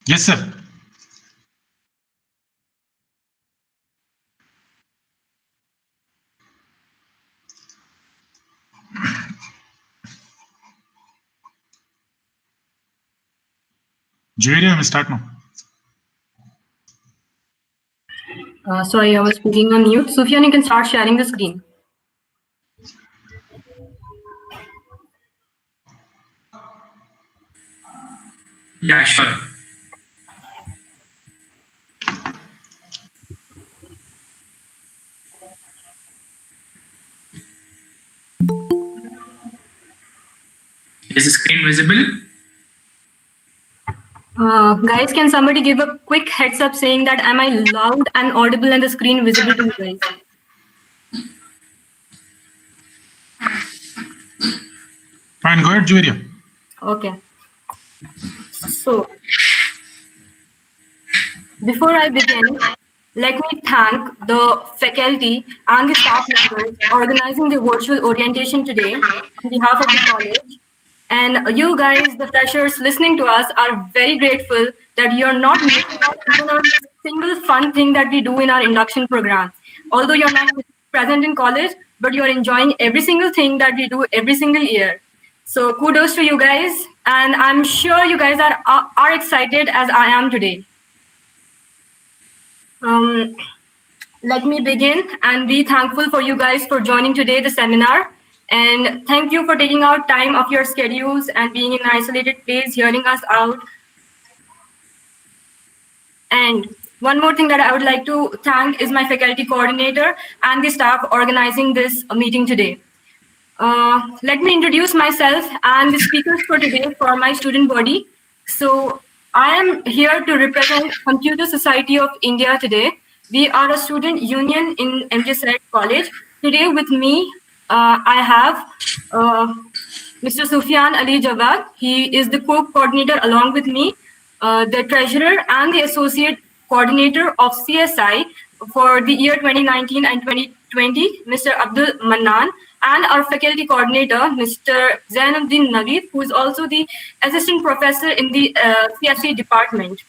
Yes, sir. Jairam, we start now. Sorry, I was speaking on mute. Sufyan, you can start sharing the screen. Yeah, sure. Is the screen visible? Guys, can somebody give a quick heads up saying that am I loud and audible and the screen visible to you guys? Fine, go ahead, Jairam. Okay. So, before I begin, let me thank the faculty and the staff members organizing the virtual orientation today on behalf of the college. And you guys, the freshers listening to us, are very grateful that you're not missing out even on a single fun thing that we do in our induction program. Although you're not present in college, but you're enjoying every single thing that we do every single year. So kudos to you guys. And I'm sure you guys are excited as I am today. Let me begin and be thankful for you guys for joining today the seminar. And thank you for taking out time of your schedules and being in an isolated place, hearing us out. And one more thing that I would like to thank is my faculty coordinator and the staff organizing this meeting today. Let me introduce myself and the speakers for today for my student body. So I am here to represent Computer Society of India today. We are a student union in MJCET College. Today with me, I have Mr. Sufyan Ali Jawad. He is the co-coordinator along with me, the treasurer and the associate coordinator of CSI for the year 2019 and 2020, Mr. Abdul Mannan, and our faculty coordinator, Mr. Zainuddin Naveed, who is also the assistant professor in the CSE department.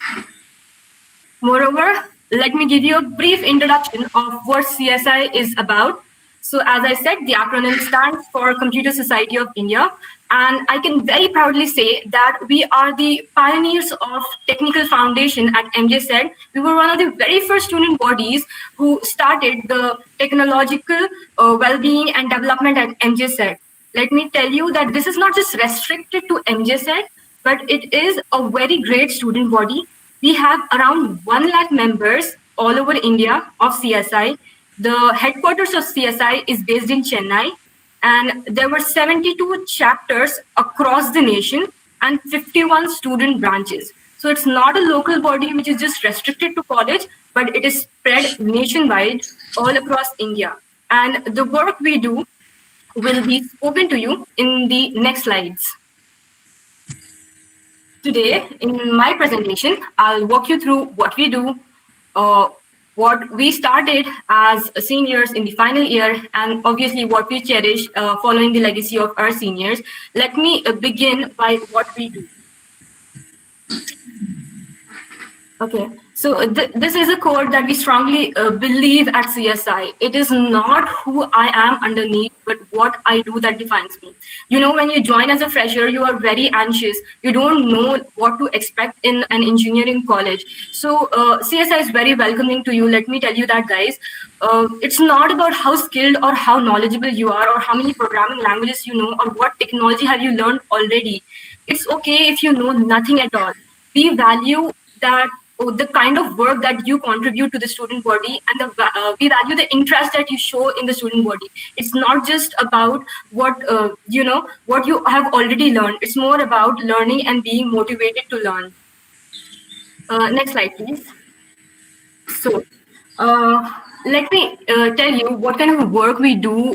Moreover, let me give you a brief introduction of what CSI is about. So as I said, the acronym stands for Computer Society of India. And I can very proudly say that we are the pioneers of technical foundation at MJCET. We were one of the very first student bodies who started the technological well-being and development at MJCET. Let me tell you that this is not just restricted to MJCET, but it is a very great student body. We have around 1 lakh members all over India of CSI. The headquarters of CSI is based in Chennai, and there were 72 chapters across the nation and 51 student branches. So it's not a local body which is just restricted to college, but it is spread nationwide all across India. And the work we do will be spoken to you in the next slides. Today, in my presentation, I'll walk you through what we do, what we started as seniors in the final year, and obviously what we cherish following the legacy of our seniors. Let me begin by what we do. Okay, so this is a code that we strongly believe at CSI. It is not who I am underneath, but what I do that defines me. You know, when you join as a fresher, you are very anxious. You don't know what to expect in an engineering college. So CSI is very welcoming to you. Let me tell you that, guys. It's not about how skilled or how knowledgeable you are or how many programming languages you know or what technology have you learned already. It's okay if you know nothing at all. We value that the kind of work that you contribute to the student body, and we value the interest that you show in the student body. It's not just about what what you have already learned. It's more about learning and being motivated to learn. Next slide, please. So let me tell you what kind of work we do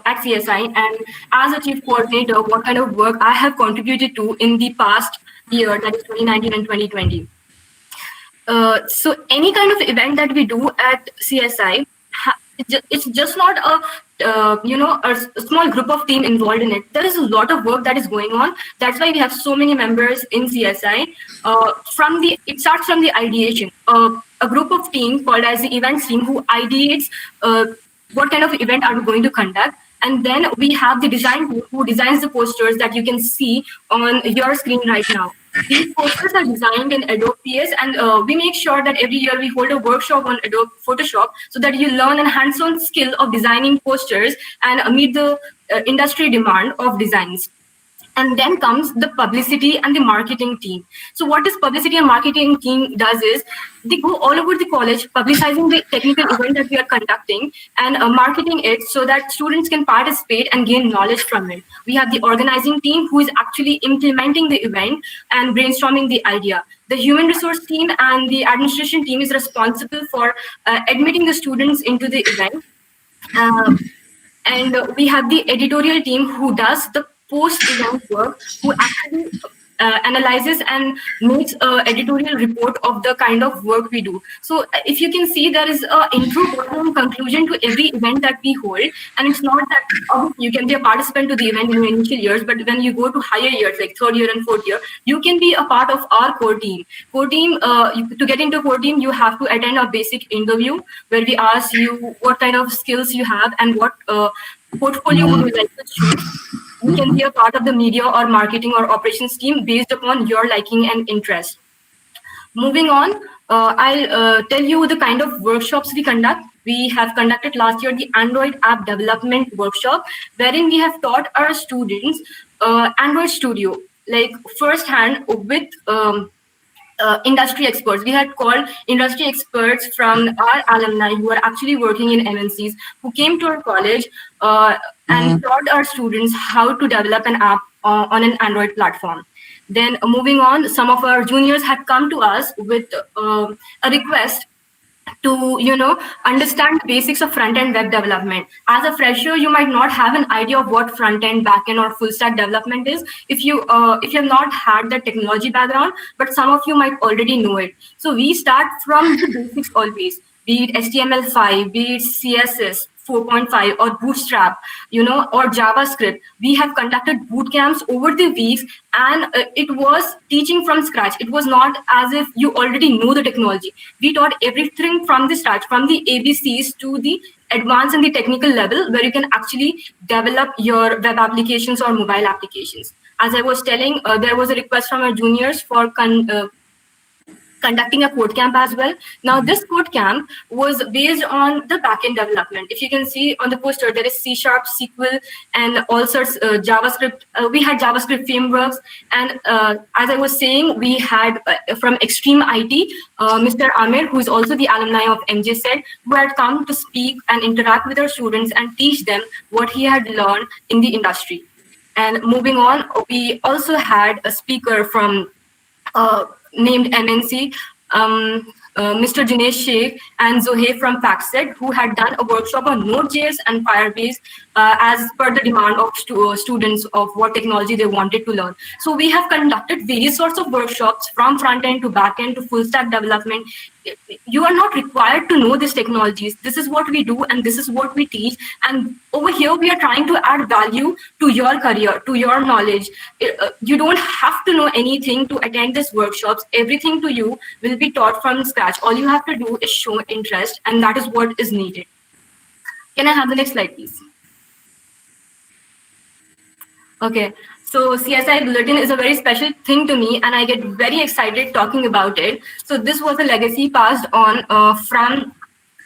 at CSI, and as a chief coordinator, what kind of work I have contributed to in the past year, that is 2019 and 2020. So any kind of event that we do at CSI it's just not a small group of team involved in it. There is a lot of work that is going on. That's why we have so many members in CSI. It starts from the ideation. A group of team called as the events team who ideates what kind of event are we going to conduct. And then we have the design team who designs the posters that you can see on your screen right now. These posters are designed in Adobe PS, and we make sure that every year we hold a workshop on Adobe Photoshop so that you learn a hands-on skill of designing posters and meet the industry demand of designs. And then comes the publicity and the marketing team. So what this publicity and marketing team does is they go all over the college publicizing the technical event that we are conducting and marketing it so that students can participate and gain knowledge from it. We have the organizing team who is actually implementing the event and brainstorming the idea. The human resource team and the administration team is responsible for admitting the students into the event. And we have the editorial team who does the post-event work, who actually analyzes and makes an editorial report of the kind of work we do. So if you can see, there is an intro, bottom, conclusion to every event that we hold. And it's not that you can be a participant to the event in your initial years, but when you go to higher years, like third year and fourth year, you can be a part of our core team. To get into core team, you have to attend a basic interview where we ask you what kind of skills you have and what portfolio would you like to choose. You can be a part of the media or marketing or operations team based upon your liking and interest. Moving on, I'll tell you the kind of workshops we conduct. We have conducted last year the Android app development workshop, wherein we have taught our students Android Studio, like firsthand with industry experts. We had called industry experts from our alumni who are actually working in MNCs, who came to our college and taught our students how to develop an app on an Android platform. Then moving on, some of our juniors had come to us with a request to understand basics of front-end web development. As a fresher, you might not have an idea of what front-end, back-end, or full-stack development is if you have not had the technology background, but some of you might already know it. So we start from the basics always, be it HTML5, be it CSS 4.5 or Bootstrap, or JavaScript. We have conducted boot camps over the weeks, and it was teaching from scratch. It was not as if you already know the technology. We taught everything from the start, from the ABCs to the advanced and the technical level, where you can actually develop your web applications or mobile applications. As I was telling, there was a request from our juniors for conducting a code camp as well. Now, this code camp was based on the backend development. If you can see on the poster, there is C#, SQL, and all sorts JavaScript. We had JavaScript frameworks, and as I was saying, we had from Extreme IT, Mr. Amir, who is also the alumni of MJCET, who had come to speak and interact with our students and teach them what he had learned in the industry. And moving on, we also had a speaker from named MNC, Mr. Dinesh Sheikh and Zohaib from FactSet, who had done a workshop on Node.js and Firebase as per the demand of students of what technology they wanted to learn. So we have conducted various sorts of workshops from front-end to back-end to full-stack development. You are not required to know these technologies. This is what we do and this is what we teach. And over here, we are trying to add value to your career, to your knowledge. You don't have to know anything to attend these workshops. Everything to you will be taught from scratch. All you have to do is show interest, and that is what is needed. Can I have the next slide, please? Okay, so CSI Bulletin is a very special thing to me, and I get very excited talking about it. So this was a legacy passed on from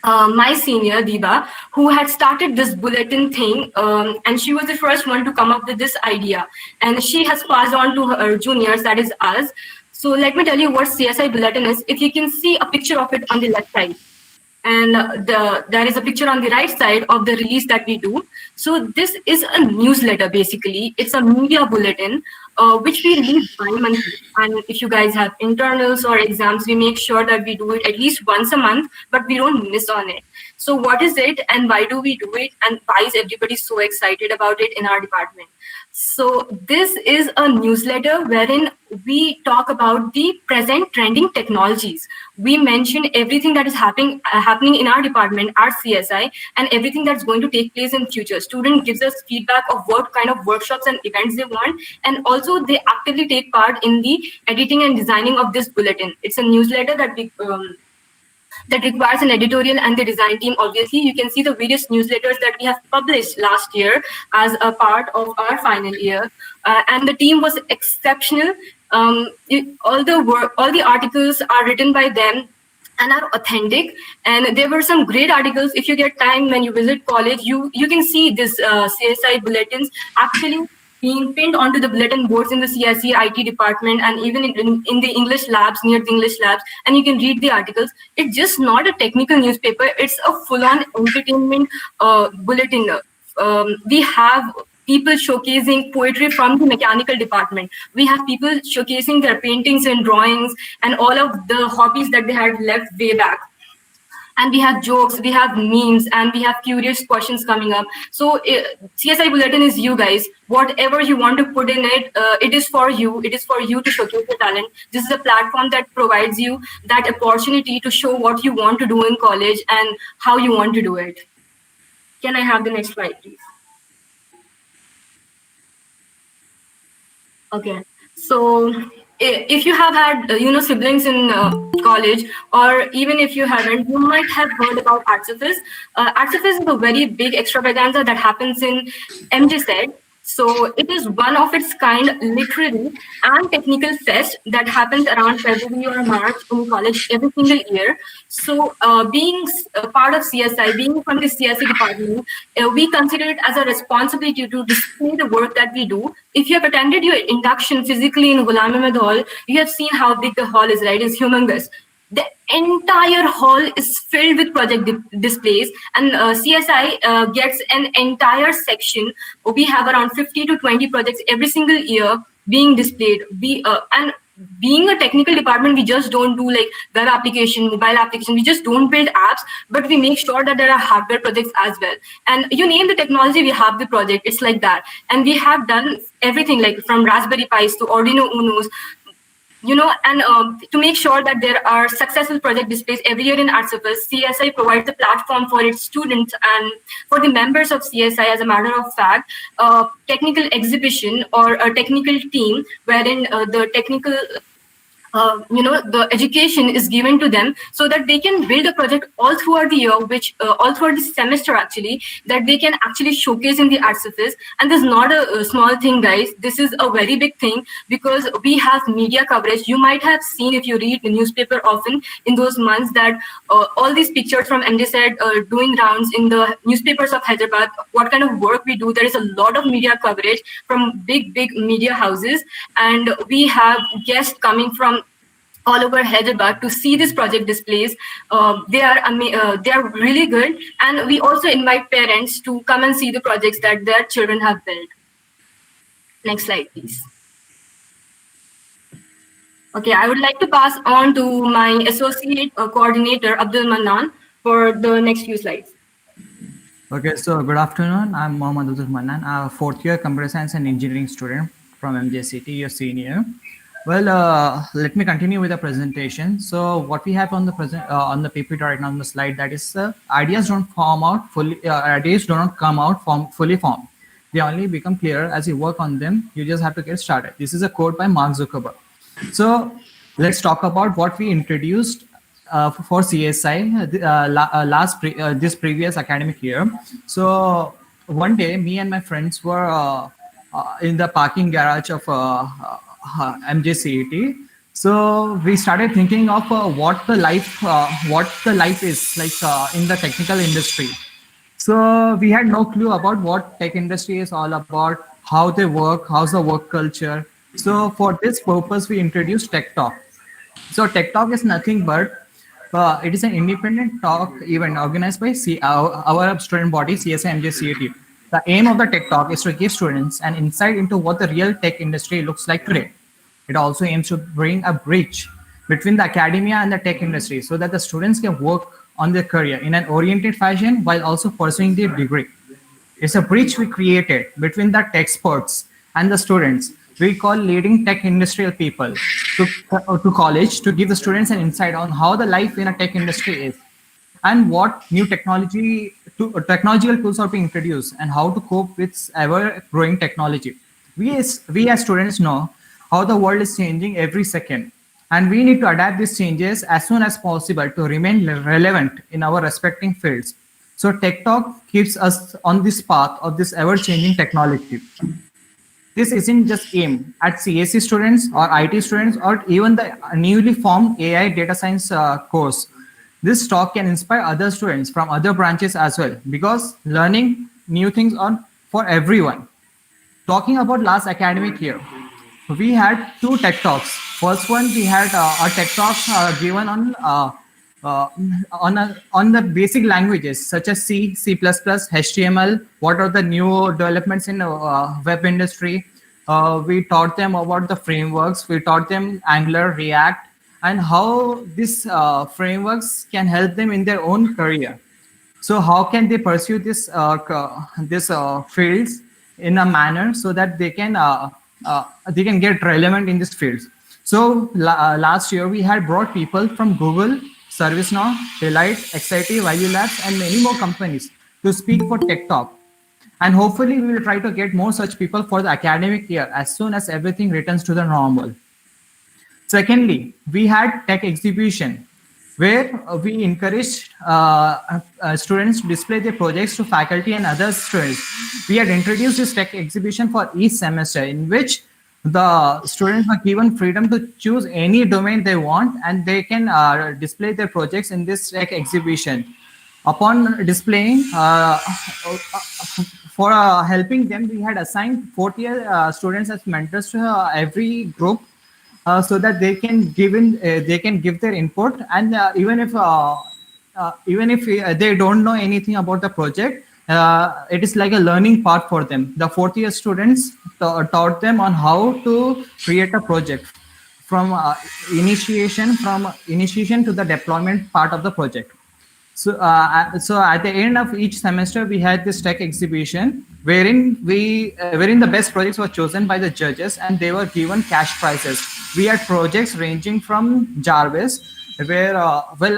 my senior, Diba, who had started this bulletin thing, and she was the first one to come up with this idea. And she has passed on to her juniors, that is us. So let me tell you what CSI Bulletin is. If you can see a picture of it on the left side, and there is a picture on the right side of the release that we do. So this is a newsletter, basically. It's a media bulletin, which we release bi-monthly. And if you guys have internals or exams, we make sure that we do it at least once a month, but we don't miss on it. So what is it and why do we do it, and why is everybody so excited about it in our department? So this is a newsletter wherein we talk about the present trending technologies. We mention everything that is happening in our department at CSI and everything that's going to take place in future. Student gives us feedback of what kind of workshops and events they want, and also they actively take part in the editing and designing of this bulletin. It's a newsletter that requires an editorial and the design team. Obviously, you can see the various newsletters that we have published last year as a part of our final year, and the team was exceptional. All the articles are written by them and are authentic, and there were some great articles. If you get time when you visit college, you can see this CSI bulletins actually being pinned onto the bulletin boards in the CSE IT department, and even in the English labs, near the English labs, and you can read the articles. It's just not a technical newspaper, it's a full-on entertainment bulletin. We have people showcasing poetry from the mechanical department. We have people showcasing their paintings and drawings and all of the hobbies that they had left way back. And we have jokes, we have memes, and we have curious questions coming up. So CSI Bulletin is you guys. Whatever you want to put in it, it is for you. It is for you to showcase your talent. This is a platform that provides you that opportunity to show what you want to do in college and how you want to do it. Can I have the next slide, please? Okay. So if you have had siblings in college, or even if you haven't, you might have heard about Artsifis. Artsifis is a very big extravaganza that happens in MJCET. So it is one of its kind literary and technical fest that happens around February or March in college every single year. So being a part of CSI, being from the CSI department, we consider it as a responsibility to display the work that we do. If you have attended your induction physically in Ghulam Ahmed Hall, you have seen how big the hall is, right? It's humongous. The entire hall is filled with project displays, and CSI gets an entire section. We have around 50 to 20 projects every single year being displayed. And being a technical department, we just don't do like web application, mobile application. We just don't build apps, but we make sure that there are hardware projects as well. And you name the technology, we have the project. It's like that. And we have done everything, like from Raspberry Pis to Arduino Unos, and to make sure that there are successful project displays every year in Artsifis, CSI provides a platform for its students and for the members of CSI, as a matter of fact, a technical exhibition or a technical team wherein the technical the education is given to them so that they can build a project all throughout the year, all throughout the semester actually, that they can actually showcase in the Artsifis. And this is not a small thing, guys. This is a very big thing because we have media coverage. You might have seen, if you read the newspaper often in those months, that all these pictures from MJCET doing rounds in the newspapers of Hyderabad, what kind of work we do. There is a lot of media coverage from big media houses, and we have guests coming from all over Hyderabad to see these project displays. They are really good, and we also invite parents to come and see the projects that their children have built. Next slide, please. Okay, I would like to pass on to my associate coordinator, Abdul Mannan, for the next few slides. Okay, so good afternoon. I'm Mohammad Abdul Mannan. I'm a fourth year computer science and engineering student from MJCET, your senior. Well, let me continue with the presentation. So what we have on the on the PPT right now on the slide, that is ideas don't form out fully. Ideas do not come out fully formed. They only become clear as you work on them. You just have to get started. This is a quote by Mark Zuckerberg. So let's talk about what we introduced for CSI this previous academic year. So one day, me and my friends were in the parking garage of MJCET. So we started thinking of what the life is like in the technical industry. So we had no clue about what tech industry is all about, how they work, how's the work culture. So for this purpose, we introduced Tech Talk. So Tech Talk is nothing but it is an independent talk event organized by our student body, CSI Mgcet. The aim of the Tech Talk is to give students an insight into what the real tech industry looks like today. It also aims to bring a bridge between the academia and the tech industry so that the students can work on their career in an oriented fashion while also pursuing their degree. It's a bridge we created between the tech experts and the students. We call leading tech industrial people to college to give the students an insight on how the life in a tech industry is and what new technological tools are being introduced and how to cope with ever growing technology. We as students know how the world is changing every second, and we need to adapt these changes as soon as possible to remain relevant in our respective fields. So Tech Talk keeps us on this path of this ever-changing technology. This isn't just aimed at CSE students or IT students or even the newly formed AI data science course. This talk can inspire other students from other branches as well, because learning new things are for everyone. Talking about last academic year, we had 2 tech talks. First one, we had a tech talk given on the basic languages such as C, C++, HTML. What are the new developments in web industry? We taught them about the frameworks. We taught them Angular, React, and how these frameworks can help them in their own career. So how can they pursue this fields in a manner so that they can get relevant in these fields. So last year we had brought people from Google, ServiceNow, Deloitte, XIT, Value Labs, and many more companies to speak for Tech Talk. And hopefully we will try to get more such people for the academic year as soon as everything returns to the normal. Secondly, we had tech exhibition where we encouraged students to display their projects to faculty and other students. We had introduced this tech exhibition for each semester, in which the students are given freedom to choose any domain they want, and they can display their projects in this tech exhibition. Upon displaying, for helping them, we had assigned 40 students as mentors to every group, so that they can give their input, and even if they don't know anything about the project, it is like a learning part for them. The 4th year students taught them on how to create a project from initiation to the deployment part of the project. So at the end of each semester, we had this tech exhibition wherein the best projects were chosen by the judges, and they were given cash prizes. We had projects ranging from Jarvis, where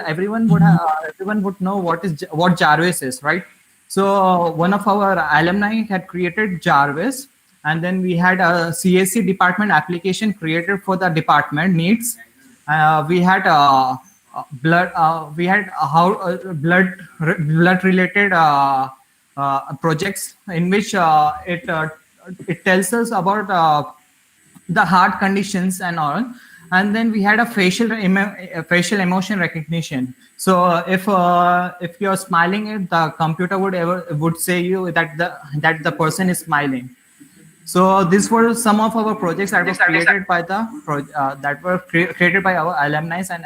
everyone would know what Jarvis is, right? So one of our alumni had created Jarvis, and then we had a CSE department application created for the department needs. We had blood related projects in which it tells us about the heart conditions and all. And then we had a facial emotion recognition. So if you're smiling, the computer would say you that the person is smiling. So these were some of our projects that were created by created by our alumni and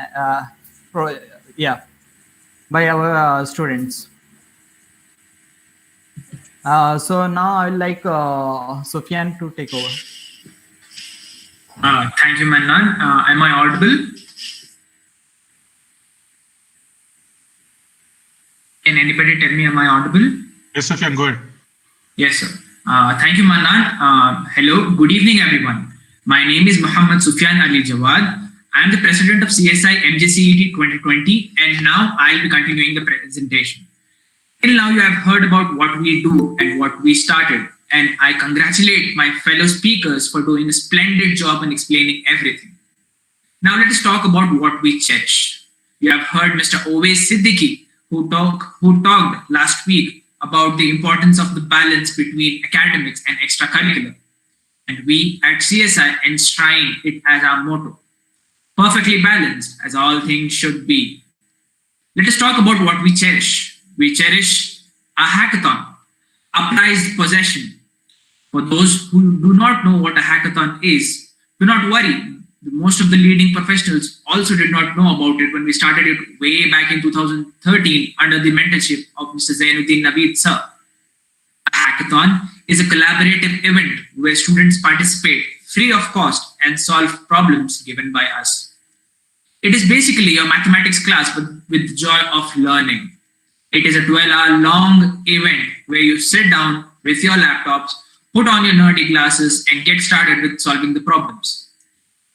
by our students. So now I'd like Sufyan to take over. Thank you, Mannan. Am I audible? Can anybody tell me, am I audible? Yes, Sufyan, go ahead. Yes, sir. Thank you, Mannan. Hello, good evening, everyone. My name is Muhammad Sufyan Ali Jawad. I am the president of Csi Mgcet 2020, and now I'll be continuing the presentation. Till now, you have heard about what we do and what we started, and I congratulate my fellow speakers for doing a splendid job in explaining everything. Now let us talk about what we cherish. You have heard Mr. Owais Siddiqui, who talked last week about the importance of the balance between academics and extracurricular. And we at CSI enshrine it as our motto. Perfectly balanced, as all things should be. Let us talk about what we cherish. We cherish a hackathon, a prized possession. For those who do not know what a hackathon is, do not worry. Most of the leading professionals also did not know about it when we started it way back in 2013 under the mentorship of Mr. Zainuddin Naveed sir. A hackathon is a collaborative event where students participate free of cost and solve problems given by us. It is basically a mathematics class but with the joy of learning. It is a 12-hour long event where you sit down with your laptops, Put on your nerdy glasses and get started with solving the problems.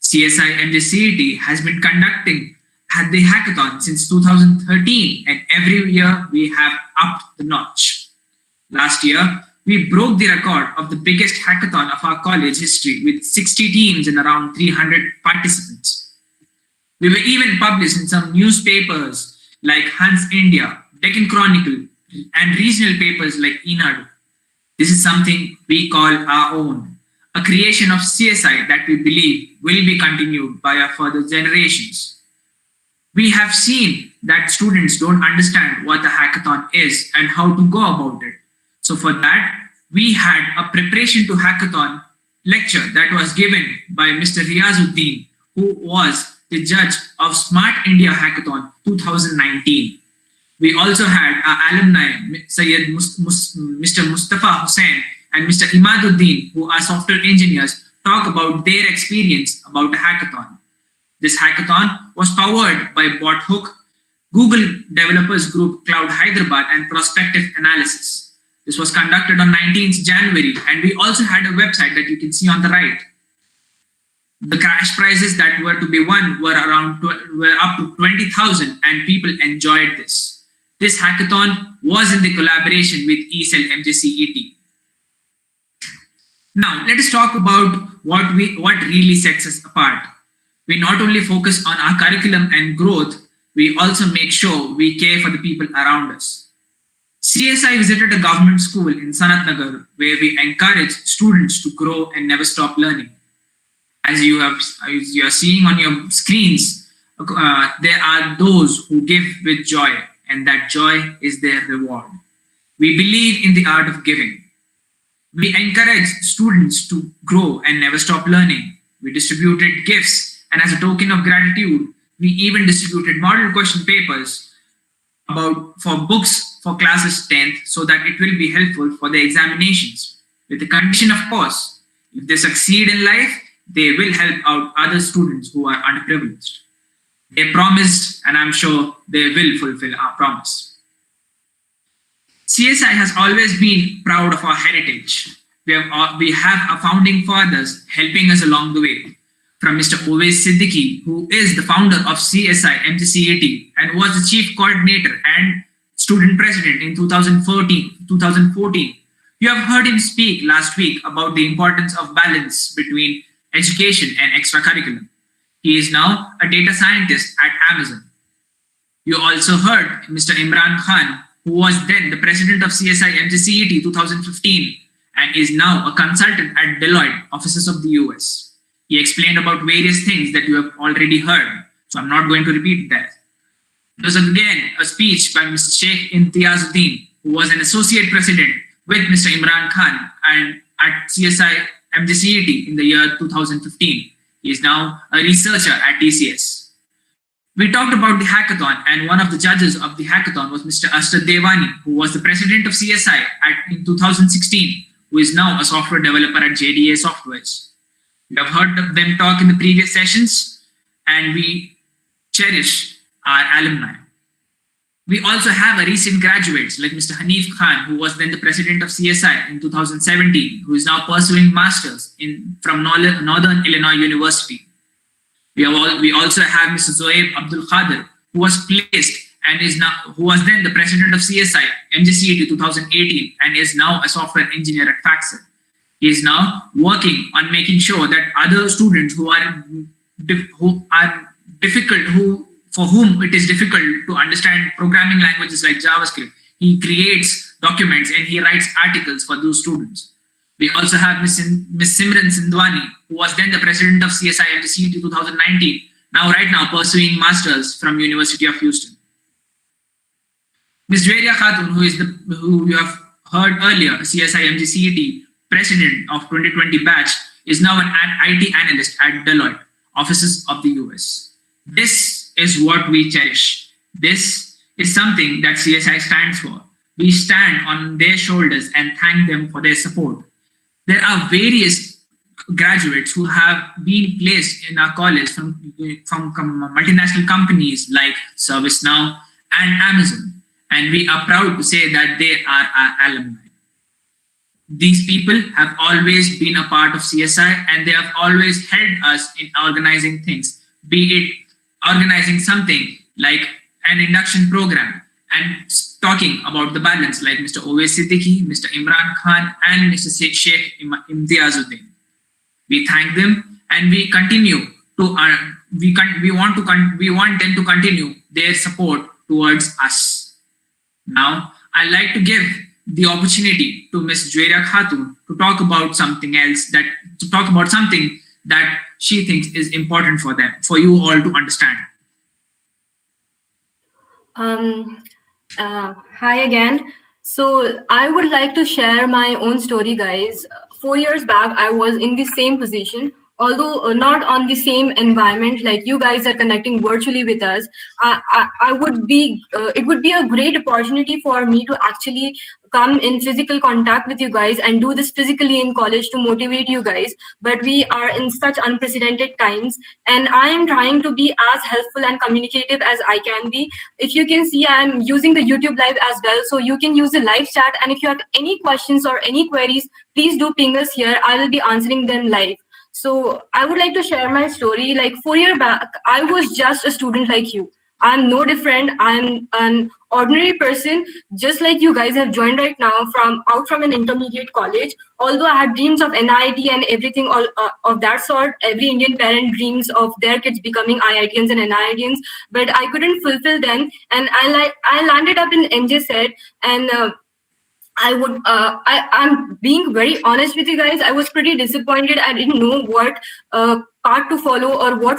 CSI MJCET has been conducting the hackathon since 2013, and every year we have upped the notch. Last year, we broke the record of the biggest hackathon of our college history with 60 teams and around 300 participants. We were even published in some newspapers like Hans India, Deccan Chronicle, and regional papers like Enadu. This is something we call our own, a creation of CSI that we believe will be continued by our further generations. We have seen that students don't understand what the hackathon is and how to go about it. So for that, we had a preparation to hackathon lecture that was given by Mr. Riazuddin, who was the judge of Smart India Hackathon 2019. We also had our alumni, Mr. Mustafa Hussain and Mr. Imaduddin, who are software engineers, talk about their experience about the hackathon. This hackathon was powered by BotHook, Google Developers Group Cloud Hyderabad, and Prospective Analysis. This was conducted on 19th January, and we also had a website that you can see on the right. The cash prizes that were to be won were up to 20,000, and people enjoyed this. This hackathon was in the collaboration with Ngc MJCET. Now, let us talk about what really sets us apart. We not only focus on our curriculum and growth, we also make sure we care for the people around us. CSI visited a government school in Sanat Nagar where we encourage students to grow and never stop learning. As you are seeing on your screens, there are those who give with joy, and that joy is their reward. We believe in the art of giving. We encourage students to grow and never stop learning. We distributed gifts, and as a token of gratitude, we even distributed model question papers for books for classes 10th so that it will be helpful for the examinations. With the condition, of course, if they succeed in life, they will help out other students who are underprivileged. They promised, and I'm sure they will fulfill our promise. CSI has always been proud of our heritage. We have our founding fathers helping us along the way. From Mr. Owais Siddiqui, who is the founder of CSI Mgcet and was the chief coordinator and student president in 2014. You have heard him speak last week about the importance of balance between education and extracurriculum. He is now a data scientist at Amazon. You also heard Mr. Imran Khan, who was then the president of CSI Mgcet 2015 and is now a consultant at Deloitte, offices of the US. He explained about various things that you have already heard, so I'm not going to repeat that. There was again a speech by Mr. Sheikh Imtiazuddin, who was an associate president with Mr. Imran Khan and at CSI Mgcet in the year 2015. He is now a researcher at TCS. We talked about the hackathon, and one of the judges of the hackathon was Mr. Ashtad Devani, who was the president of CSI in 2016, who is now a software developer at JDA Softwares. You have heard them talk in the previous sessions, and we cherish our alumni. We also have a recent graduates like Mr. Hanif Khan, who was then the president of CSI in 2017, who is now pursuing masters from Northern Illinois University. We also have Mr. Zoaib Abdul Khadir, who was placed and who was then the president of CSI Mgcet 2018 and is now a software engineer at Faxer. He is now working on making sure that other students for whom it is difficult to understand programming languages like JavaScript, he creates documents and he writes articles for those students. We also have Ms. Simran Sindwani, who was then the president of CSI Mgcet 2019, right now pursuing masters from University of Houston. Ms. Jweria Khatun, who you have heard earlier, CSI Mgcet president of 2020 batch, is now an IT analyst at Deloitte, offices of the US. This is what we cherish. This is something that CSI stands for. We stand on their shoulders and thank them for their support. There are various graduates who have been placed in our college from multinational companies like ServiceNow and Amazon, and we are proud to say that they are our alumni. These people have always been a part of CSI, and they have always helped us in organizing things, be it organizing something like an induction program and talking about the balance, like Mr. Owais Siddiqui, Mr. Imran Khan, and Mr. Sheikh Imtiazuddin. We thank them, and we continue to we want them to continue their support towards us. Now, I'd like to give the opportunity to Ms. Juwaira Khatun to talk about something that she thinks is important for you all to understand. Hi again. So I would like to share my own story, guys. 4 years back, I was in the same position, although not on the same environment like you guys are connecting virtually with us. It would be a great opportunity for me to actually come in physical contact with you guys and do this physically in college to motivate you guys. But we are in such unprecedented times, and I am trying to be as helpful and communicative as I can be. If you can see, I'm using the YouTube live as well, so you can use the live chat. And if you have any questions or any queries, please do ping us here. I will be answering them live. So I would like to share my story. Like 4 years back, I was just a student like you. I'm no different. I'm an ordinary person, just like you guys have joined right now from an intermediate college. Although I had dreams of NIT and everything of that sort, every Indian parent dreams of their kids becoming IITians and NITians, but I couldn't fulfill them. And I landed up in MJCET, and I'm being very honest with you guys. I was pretty disappointed. I didn't know what path to follow or what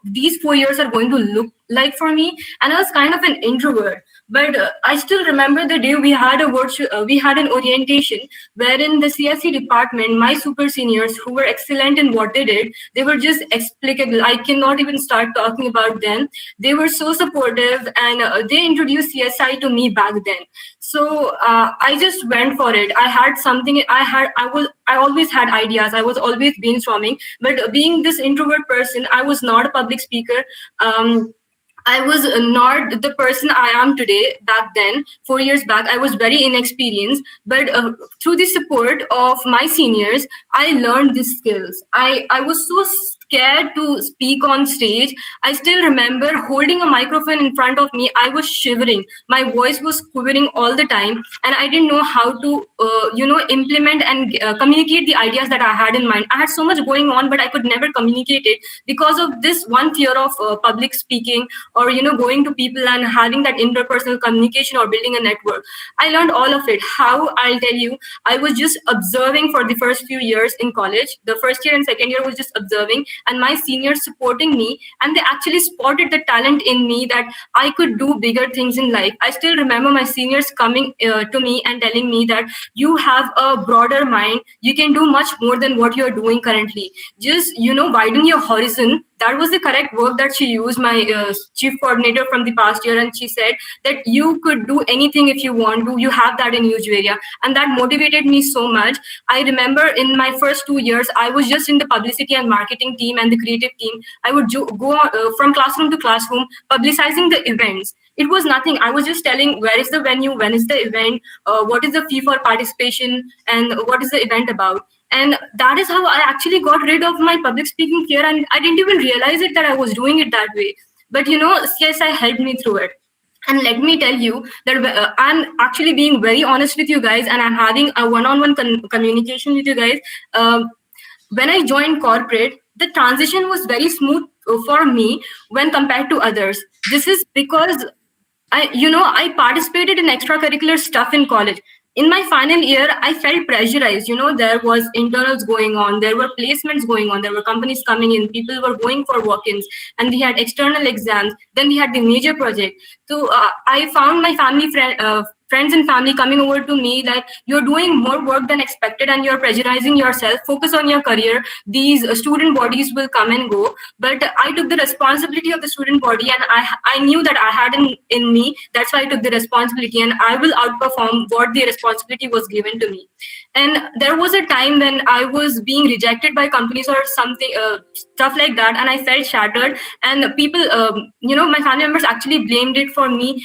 these 4 years are going to look like for me. And I was kind of an introvert. But I still remember the day we had an orientation wherein the CSE department, my super seniors who were excellent in what they did, they were just explicable. I cannot even start talking about them. They were so supportive, and they introduced CSI to me back then. So I just went for it. I had something. I always had ideas. I was always brainstorming. But being this introvert person, I was not a public speaker. I was not the person I am today. Back then, 4 years back, I was very inexperienced. But through the support of my seniors, I learned these skills. I was so scared to speak on stage. I still remember holding a microphone in front of me. I was shivering. My voice was quivering all the time, and I didn't know how to, implement and communicate the ideas that I had in mind. I had so much going on, but I could never communicate it because of this one fear of public speaking, or going to people and having that interpersonal communication or building a network. I learned all of it. How? I'll tell you. I was just observing for the first few years in college. The first year and second year was just observing, and my seniors supporting me, and they actually spotted the talent in me that I could do bigger things in life. I still remember my seniors coming to me and telling me that you have a broader mind. You can do much more than what you're doing currently. Just widen your horizon. That was the correct word that she used, my chief coordinator from the past year. And she said that you could do anything if you want to. You have that in you, Juwaira. And that motivated me so much. I remember in my first 2 years, I was just in the publicity and marketing team and the creative team. I would go from classroom to classroom, publicizing the events. It was nothing. I was just telling where is the venue, when is the event, what is the fee for participation, and what is the event about. And that is how I actually got rid of my public speaking fear. And I didn't even realize it that I was doing it that way. But CSI helped me through it. And let me tell you that I'm actually being very honest with you guys, and I'm having a one-on-one communication with you guys. When I joined corporate, the transition was very smooth for me when compared to others. This is because I participated in extracurricular stuff in college. In my final year, I felt pressurized. There was internals going on, there were placements going on, there were companies coming in, people were going for walk-ins, and we had external exams. Then we had the major project. So I found my friends and family coming over to me that you're doing more work than expected and you're pressurizing yourself. Focus on your career. These student bodies will come and go. But I took the responsibility of the student body, and I knew that I had in me. That's why I took the responsibility, and I will outperform what the responsibility was given to me. And there was a time when I was being rejected by companies or something, stuff like that, and I felt shattered. And people, my family members actually blamed it for me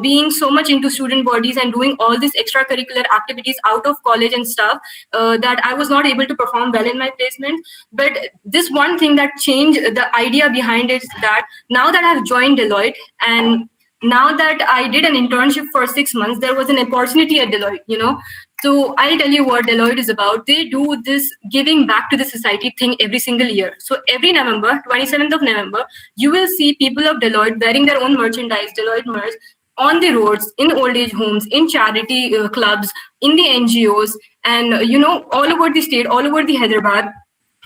being so much into student body studies and doing all these extracurricular activities out of college and stuff, that I was not able to perform well in my placement. But this one thing that changed the idea behind it is that now that I've joined Deloitte, and now that I did an internship for 6 months, there was an opportunity at Deloitte, So I'll tell you what Deloitte is about. They do this giving back to the society thing every single year. So every November, 27th of November, you will see people of Deloitte wearing their own merchandise, Deloitte merch, on the roads, in old age homes, in charity clubs, in the NGOs, and all over the state, all over the Hyderabad.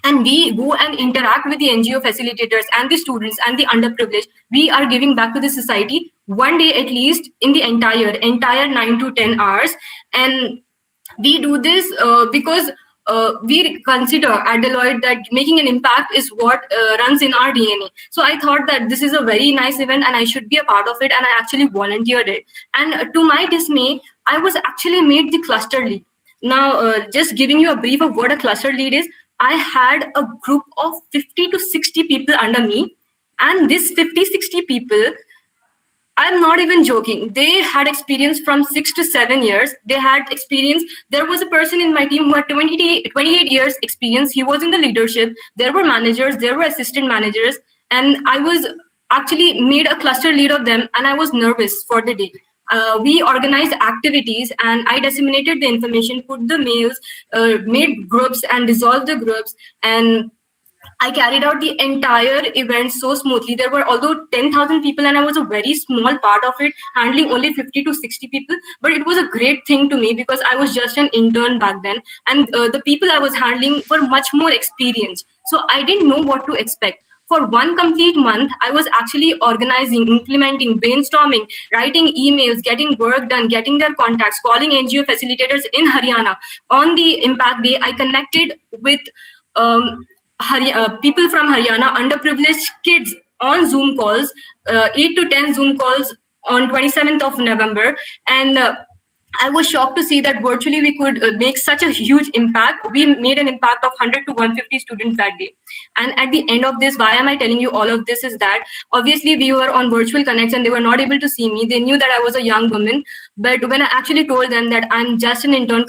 And we go and interact with the NGO facilitators and the students and the underprivileged. We are giving back to the society one day at least in the entire 9 to 10 hours. And we do this because we consider at Deloitte that making an impact is what runs in our DNA. So I thought that this is a very nice event and I should be a part of it, and I actually volunteered it. And to my dismay, I was actually made the cluster lead. Now, just giving you a brief of what a cluster lead is, I had a group of 50 to 60 people under me, and this 50-60 people, I'm not even joking, they had experience from 6 to 7 years. They had experience. There was a person in my team who had 28 years experience. He was in the leadership. There were managers, there were assistant managers, and I was actually made a cluster lead of them, and I was nervous for the day. We organized activities, and I disseminated the information, put the mails, made groups and dissolved the groups, and I carried out the entire event so smoothly. There were although 10,000 people, and I was a very small part of it, handling only 50 to 60 people. But it was a great thing to me because I was just an intern back then, and the people I was handling were much more experienced. So I didn't know what to expect. For 1 complete month, I was actually organizing, implementing, brainstorming, writing emails, getting work done, getting their contacts, calling NGO facilitators in Haryana. On the Impact Day, I connected with people from Haryana, underprivileged kids on Zoom calls, 8 to 10 Zoom calls on 27th of November. And I was shocked to see that virtually we could make such a huge impact. We made an impact of 100 to 150 students that day. And at the end of this, why am I telling you all of this is that obviously we were on virtual connects and they were not able to see me. They knew that I was a young woman. But when I actually told them that I'm just an intern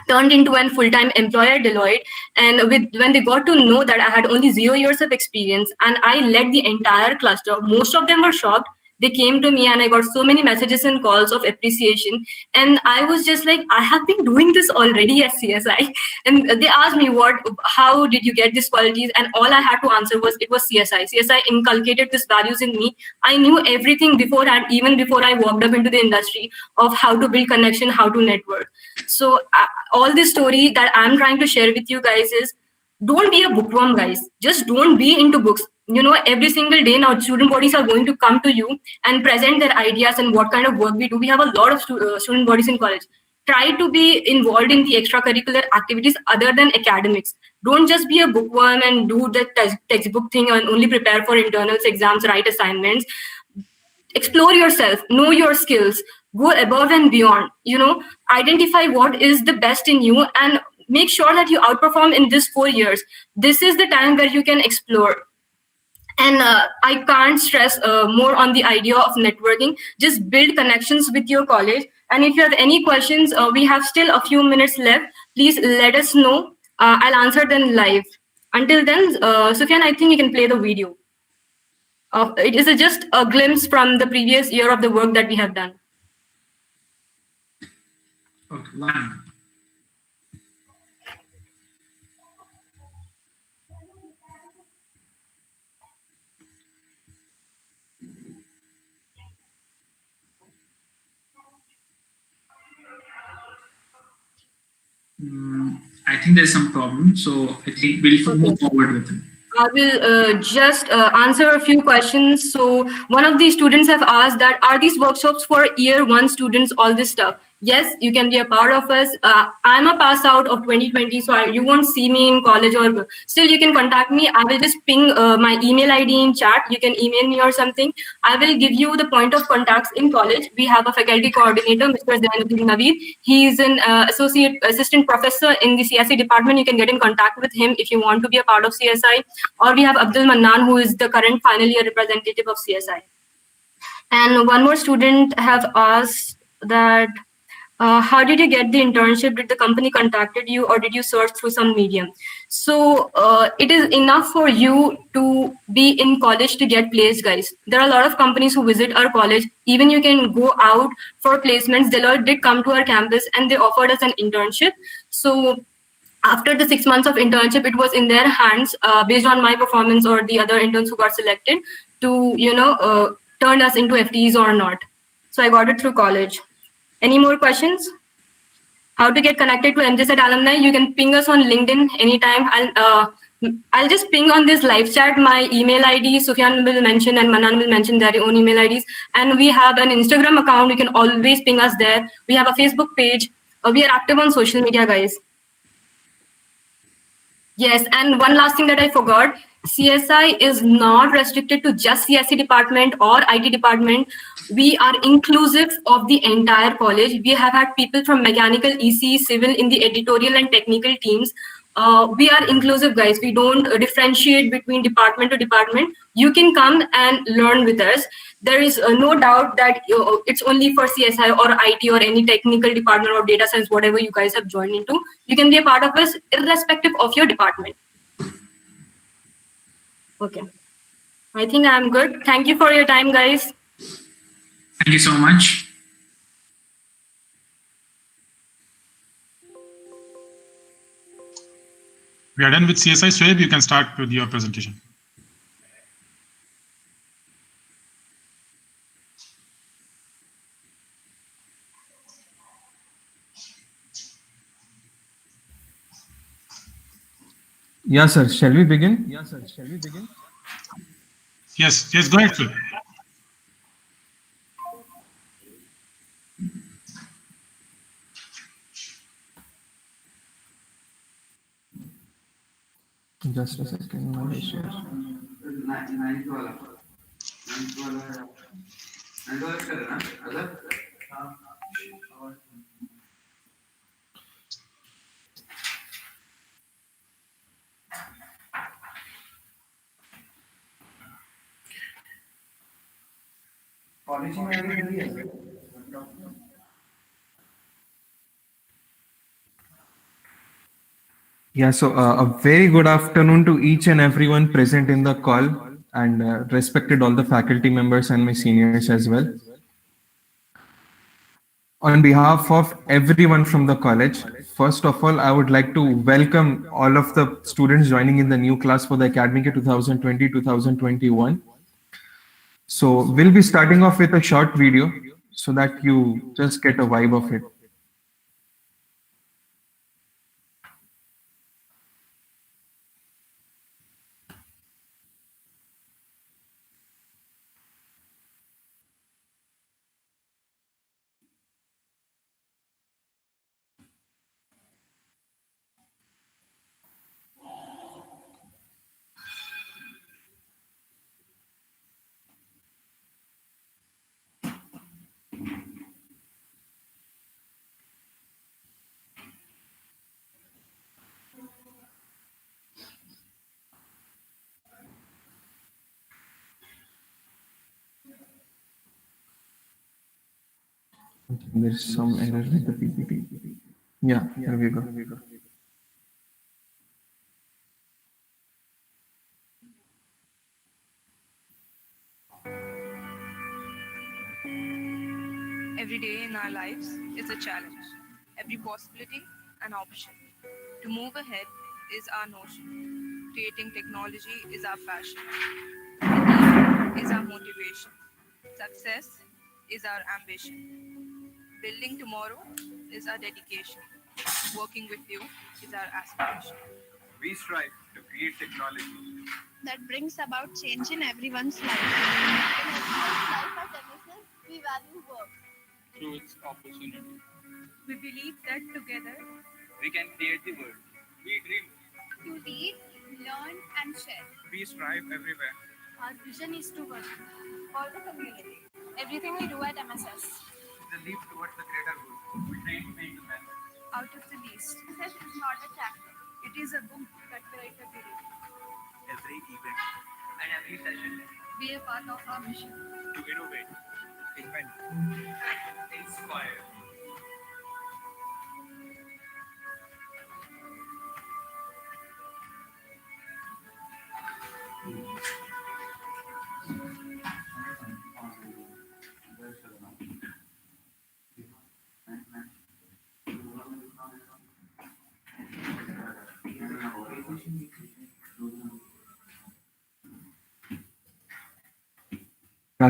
turned into a full-time employee at Deloitte, and when they got to know that I had only 0 years of experience and I led the entire cluster, most of them were shocked. They came to me and I got so many messages and calls of appreciation. And I was just like, I have been doing this already at CSI. And they asked me, how did you get these qualities? And all I had to answer was, it was CSI. CSI inculcated these values in me. I knew everything beforehand, even before I walked up into the industry, of how to build connection, how to network. So all this story that I'm trying to share with you guys is, don't be a bookworm, guys. Just don't be into books. Every single day now, student bodies are going to come to you and present their ideas and what kind of work we do. We have a lot of student bodies in college. Try to be involved in the extracurricular activities other than academics. Don't just be a bookworm and do the textbook thing and only prepare for internals, exams, write assignments. Explore yourself, know your skills, go above and beyond. Identify what is the best in you and make sure that you outperform in this 4 years. This is the time where you can explore. And I can't stress more on the idea of networking. Just build connections with your college. And if you have any questions, we have still a few minutes left. Please let us know. I'll answer them live. Until then, Sufyan, I think you can play the video. It is just a glimpse from the previous year of the work that we have done. Okay, one. I think there's some problem, so I think we'll move forward with it. I will just answer a few questions. So one of the students have asked that, are these workshops for year 1 students, all this stuff? Yes, you can be a part of us. I'm a pass out of 2020, so you won't see me in college, or still you can contact me. I will just ping my email ID in chat. You can email me or something. I will give you the point of contacts in college. We have a faculty coordinator, Mr. Naveed. He is an assistant professor in the CSI department. You can get in contact with him if you want to be a part of CSI. Or we have Abdul Mannan, who is the current final year representative of CSI. And one more student have asked that, how did you get the internship? Did the company contacted you, or did you search through some medium? So it is enough for you to be in college to get placed, guys. There are a lot of companies who visit our college. Even you can go out for placements. Deloitte did come to our campus and they offered us an internship. So after the 6 months of internship, it was in their hands, based on my performance or the other interns who got selected, to turn us into FTEs or not. So I got it through college. Any more questions? How to get connected to MJCET alumni? You can ping us on LinkedIn anytime. I'll just ping on this live chat my email ID. Sufyan will mention and Manan will mention their own email IDs. And we have an Instagram account. You can always ping us there. We have a Facebook page. We are active on social media, guys. Yes, and one last thing that I forgot, CSI is not restricted to just CSE department or IT department. We are inclusive of the entire college. We have had people from mechanical, EC, civil in the editorial and technical teams. We are inclusive, guys. We don't differentiate between department to department. You can come and learn with us. There is no doubt that it's only for CSI or IT or any technical department or data science, whatever you guys have joined into. You can be a part of us irrespective of your department. Okay. I think I'm good. Thank you for your time, guys. Thank you so much. We are done with CSI. Sweb, you can start with your presentation. Yeah, sir. Shall we begin? Yes, go ahead, Sweb. Just a second. Yeah, so a very good afternoon to each and everyone present in the call, and respected all the faculty members and my seniors as well. On behalf of everyone from the college, first of all, I would like to welcome all of the students joining in the new class for the academic year 2020-2021. So we'll be starting off with a short video so that you just get a vibe of it. There's some error with the PPT. Yeah, here we go. Every day in our lives is a challenge. Every possibility an option. To move ahead is our notion. Creating technology is our passion. Belief is our motivation. Success is our ambition. Building tomorrow is our dedication. Working with you is our aspiration. We strive to create technology that brings about change in everyone's life. In everyone's life at MSF, we value work through its opportunity. We believe that together We can create the world. We dream. to read, learn, and share. We strive everywhere. Our vision is to work for the community. Everything we do at MSF The leap towards the greater good. We try to make the best. out of the least. MSF is not a chapter. It is a book that we write every day. Every event and every session Be a part of our mission. to innovate, Inspire.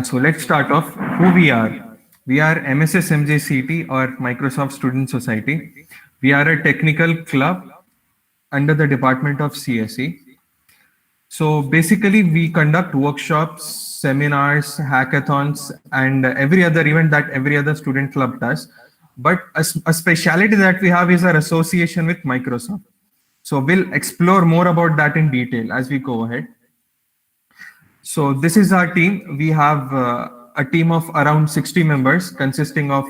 So let's start off who we are. We are MSS MJCET or Microsoft Student Society. We are a technical club under the Department of CSE. So basically we conduct workshops, seminars, hackathons, and every other event that every other student club does. But a speciality that we have is our association with Microsoft. So we'll explore more about that in detail as we go ahead. So this is our team. We have a team of around 60 members consisting of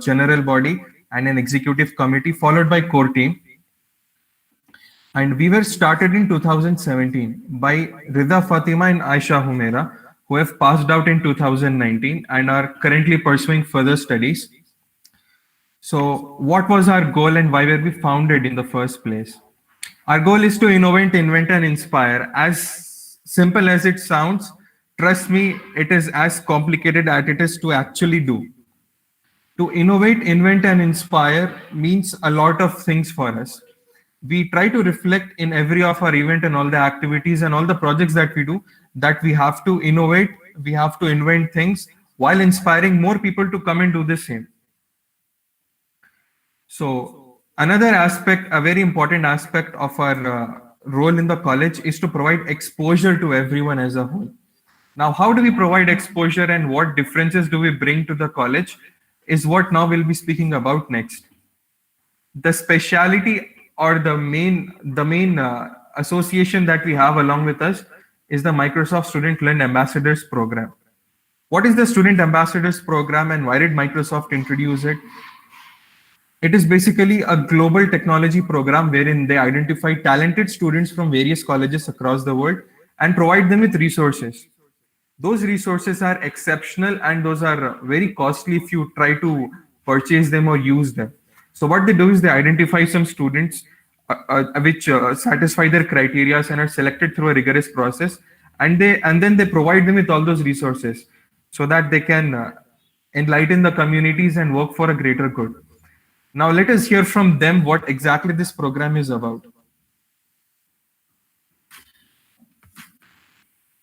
general body and an executive committee followed by core team. And we were started in 2017 by Rida Fatima and Aisha Humaira, who have passed out in 2019 and are currently pursuing further studies. So what was our goal and why were we founded in the first place? Our goal is to innovate, invent, and inspire. As simple as it sounds, trust me, it is as complicated as it is to actually do. To innovate, invent, and inspire means a lot of things for us. We try to reflect in every of our event and all the activities and all the projects that we do that we have to innovate, we have to invent things while inspiring more people to come and do the same. So another aspect, a very important aspect of our role in the college is to provide exposure to everyone as a whole. Now, how do we provide exposure and what differences do we bring to the college is what now we'll be speaking about next. The speciality or the main association that we have along with us is the Microsoft Student Learn Ambassadors program. What is the Student Ambassadors program and why did Microsoft introduce it? It is basically a global technology program wherein they identify talented students from various colleges across the world and provide them with resources. Those resources are exceptional and those are very costly if you try to purchase them or use them. So what they do is they identify some students which satisfy their criteria and are selected through a rigorous process, and then they provide them with all those resources so that they can enlighten the communities and work for a greater good. Now let us hear from them what exactly this program is about.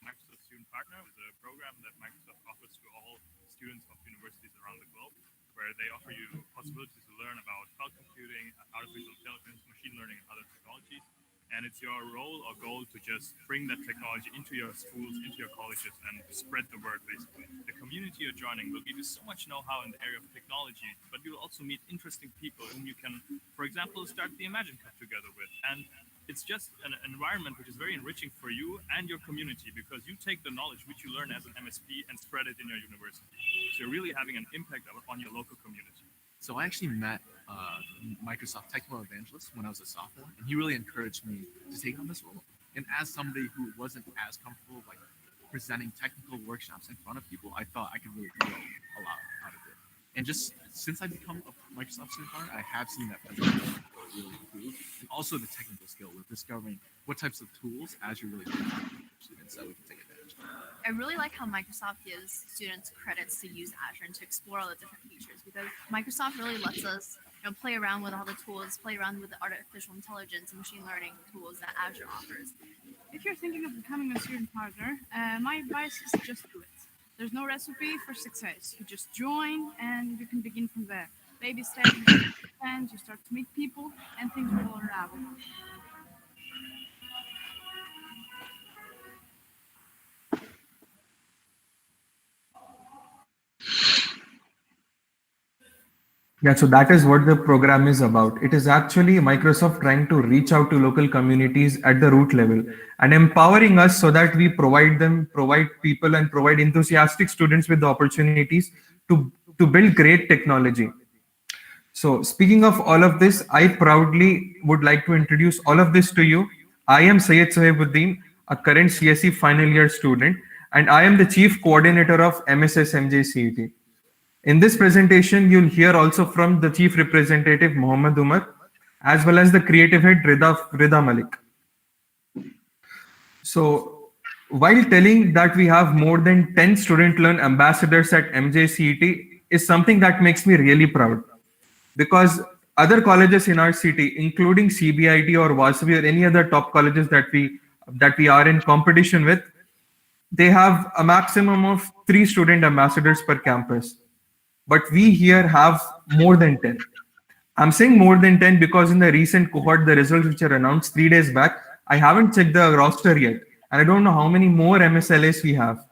Microsoft Student Partner is a program that Microsoft offers to all students of universities around the globe, where they offer you possibilities to learn about cloud computing, artificial intelligence, machine learning, and other technologies. And it's your role or goal to just bring that technology into your schools, into your colleges, and spread the word, basically. The community you're joining will give you so much know-how in the area of technology, but you'll also meet interesting people whom you can, for example, start the Imagine Cup together with. And it's just an environment which is very enriching for you and your community, because you take the knowledge which you learn as an MSP and spread it in your university. So you're really having an impact on your local community. So I actually met Microsoft Technical Evangelist when I was a sophomore, and he really encouraged me to take on this role. And as somebody who wasn't as comfortable like presenting technical workshops in front of people, I thought I could really grow a lot out of it. And just since I've become a Microsoft student partner, I have seen that presentation really improve, and also the technical skill with discovering what types of tools Azure really gives students that we can take advantage of. I really like how Microsoft gives students credits to use Azure and to explore all the different features, because Microsoft really lets us play around with all the tools, play around with the artificial intelligence and machine learning tools that Azure offers. If you're thinking of becoming a student partner, my advice is just do it. There's no recipe for success. You just join and you can begin from there. Baby steps, and you start to meet people and things will unravel. Yeah, so that is what the program is about. It is actually Microsoft trying to reach out to local communities at the root level and empowering us so that we provide people and provide enthusiastic students with the opportunities to build great technology. So speaking of all of this, I proudly would like to introduce all of this to you. I am Syed Sohebuddin, a current CSE final year student, and I am the Chief Coordinator of MSS MJCET. In this presentation, you'll hear also from the Chief Representative Mohammad Umar, as well as the Creative Head Rida Malik. So while telling that we have more than 10 student learn ambassadors at MJCET is something that makes me really proud, because other colleges in our city, including CBIT or Vasavi or any other top colleges that we are in competition with, they have a maximum of 3 student ambassadors per campus. But we here have more than 10. I'm saying more than 10 because in the recent cohort, the results which are announced 3 days back, I haven't checked the roster yet. And I don't know how many more MSLAs we have.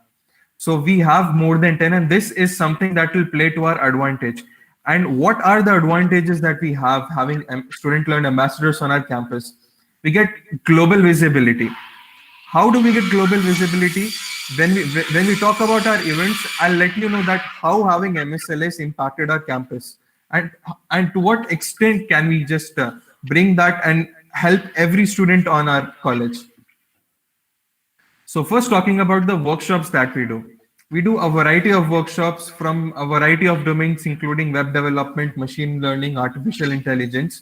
So we have more than 10, and this is something that will play to our advantage. And what are the advantages that we have having student learned ambassadors on our campus? We get global visibility. How do we get global visibility? When we talk about our events, I'll let you know that how having MSLAs impacted our campus, and to what extent can we just bring that and help every student on our college. So first, talking about the workshops that we do. We do a variety of workshops from a variety of domains, including web development, machine learning, artificial intelligence.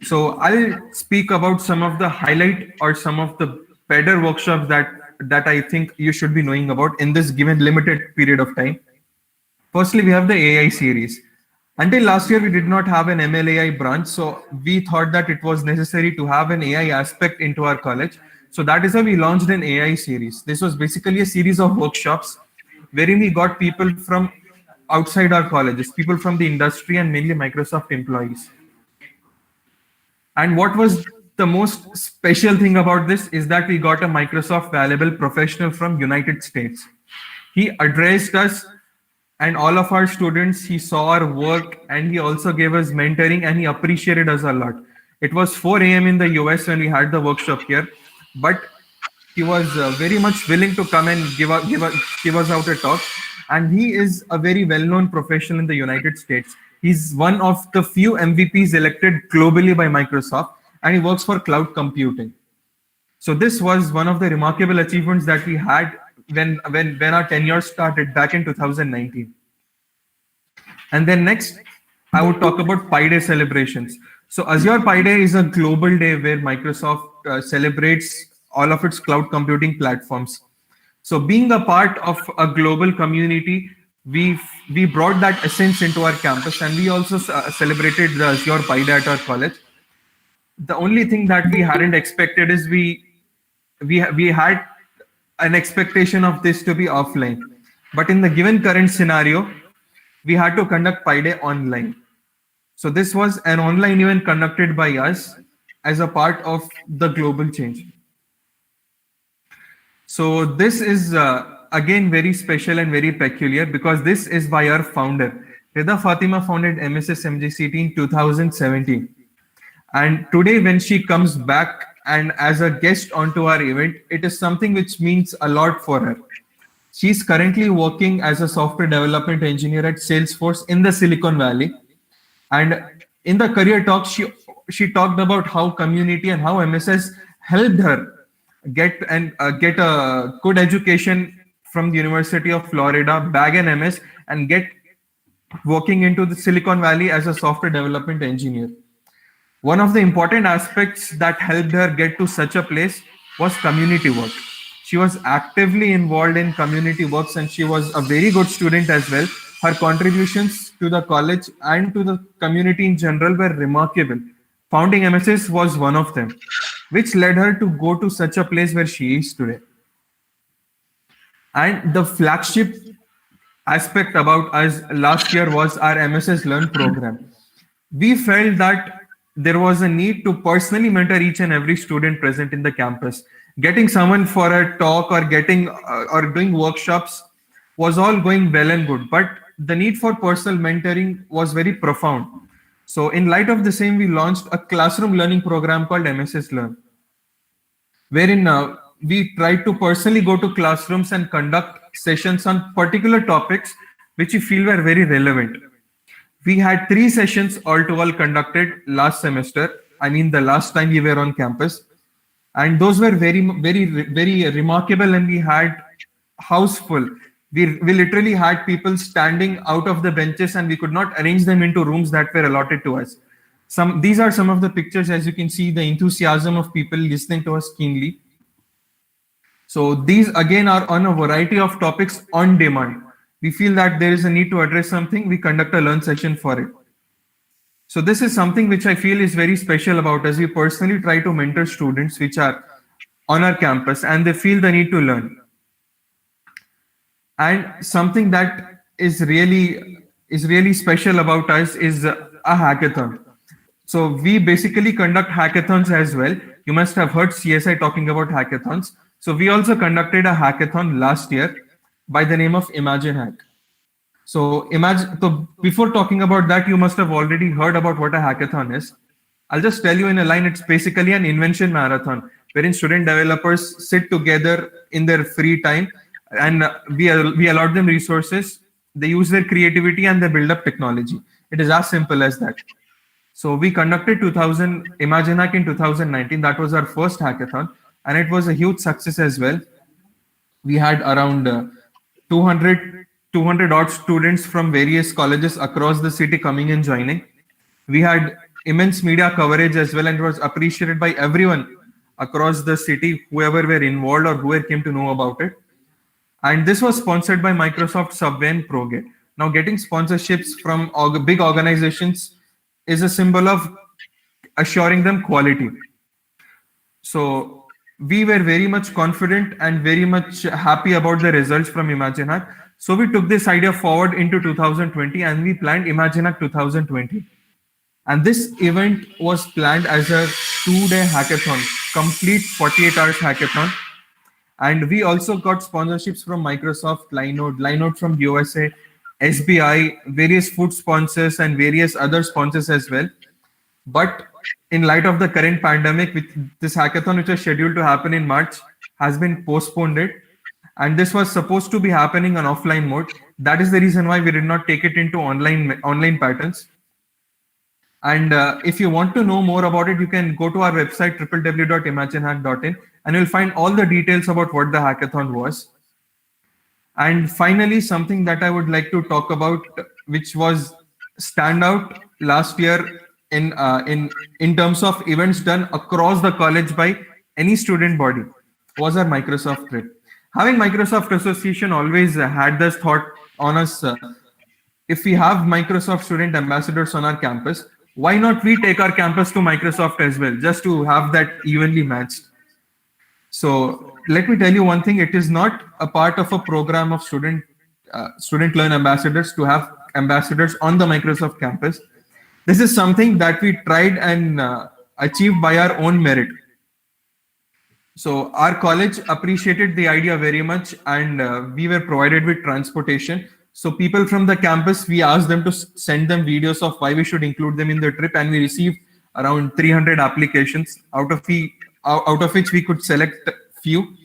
So I'll speak about some of the highlight or some of the better workshops that I think you should be knowing about in this given limited period of time. Firstly, we have the AI series. Until last year, we did not have an MLAI branch, so we thought that it was necessary to have an AI aspect into our college. So that is how we launched an AI series. This was basically a series of workshops wherein we got people from outside our colleges, people from the industry and mainly Microsoft employees. And what was the most special thing about this is that we got a Microsoft valuable professional from United States. He addressed us and all of our students. He saw our work and he also gave us mentoring and he appreciated us a lot. It was 4 a.m. in the US when we had the workshop here, but he was very much willing to come and give us out a talk. And he is a very well-known professional in the United States. He's one of the few MVPs elected globally by Microsoft, and he works for cloud computing. So this was one of the remarkable achievements that we had when our tenure started back in 2019. And then next, I would talk about Pi Day celebrations. So Azure Pi Day is a global day where Microsoft celebrates all of its cloud computing platforms. So being a part of a global community, we brought that essence into our campus, and we also celebrated the Azure Pi Day at our college. The only thing that we hadn't expected is we had an expectation of this to be offline. But in the given current scenario, we had to conduct Pi Day online. So this was an online event conducted by us as a part of the global change. So this is again very special and very peculiar because this is by our founder. Rida Fatima founded MSS MJCET in 2017. And today when she comes back and as a guest onto our event, it is something which means a lot for her. She's currently working as a software development engineer at Salesforce in the Silicon Valley. And in the career talk, she talked about how community and how MSS helped her get a good education from the University of Florida, bag an MS, and get working into the Silicon Valley as a software development engineer. One of the important aspects that helped her get to such a place was community work. She was actively involved in community works and she was a very good student as well. Her contributions to the college and to the community in general were remarkable. Founding MSS was one of them, which led her to go to such a place where she is today. And the flagship aspect about us last year was our MSS Learn program. We felt that there was a need to personally mentor each and every student present in the campus. Getting someone for a talk or doing workshops was all going well and good, but the need for personal mentoring was very profound. So in light of the same, we launched a classroom learning program called MSS Learn, wherein we tried to personally go to classrooms and conduct sessions on particular topics which we feel were very relevant. We had 3 sessions all conducted last semester. I mean, the last time we were on campus. And those were very, very, very remarkable, and we had house full. We literally had people standing out of the benches and we could not arrange them into rooms that were allotted to us. These are some of the pictures. As you can see, the enthusiasm of people listening to us keenly. So these again are on a variety of topics on demand. We feel that there is a need to address something, we conduct a learn session for it. So this is something which I feel is very special about us. We personally try to mentor students which are on our campus and they feel the need to learn. And something that is really special about us is a hackathon. So we basically conduct hackathons as well. You must have heard CSI talking about hackathons. So we also conducted a hackathon last year by the name of Imagine Hack. So before talking about that, you must have already heard about what a hackathon is. I'll just tell you in a line, it's basically an invention marathon wherein student developers sit together in their free time and we allot them resources. They use their creativity and they build up technology. It is as simple as that. So we conducted Imagine Hack in 2019. That was our first hackathon and it was a huge success as well. We had around 200 odd students from various colleges across the city coming and joining. We had immense media coverage as well and it was appreciated by everyone across the city, whoever were involved or whoever came to know about it. And this was sponsored by Microsoft, Subway and ProGate. Now getting sponsorships from big organizations is a symbol of assuring them quality. So we were very much confident and very much happy about the results from Imagine Hack. So we took this idea forward into 2020 and we planned Imagine Hack 2020. And this event was planned as a 2-day hackathon, complete 48 hours hackathon. And we also got sponsorships from Microsoft, Linode from USA, SBI, various food sponsors and various other sponsors as well. But in light of the current pandemic, with this hackathon, which was scheduled to happen in March, has been postponed. And this was supposed to be happening on offline mode. That is the reason why we did not take it into online patterns. And if you want to know more about it, you can go to our website, www.imaginehack.in, and you'll find all the details about what the hackathon was. And finally, something that I would like to talk about, which was standout last year in terms of events done across the college by any student body, was our Microsoft trip. Having Microsoft Association always had this thought on us, if we have Microsoft student ambassadors on our campus, why not we take our campus to Microsoft as well, just to have that evenly matched. So let me tell you one thing, it is not a part of a program of student learn ambassadors to have ambassadors on the Microsoft campus. This is something that we tried and achieved by our own merit. So our college appreciated the idea very much and we were provided with transportation. So people from the campus, we asked them to send them videos of why we should include them in the trip, and we received around 300 applications, out of which we could select few.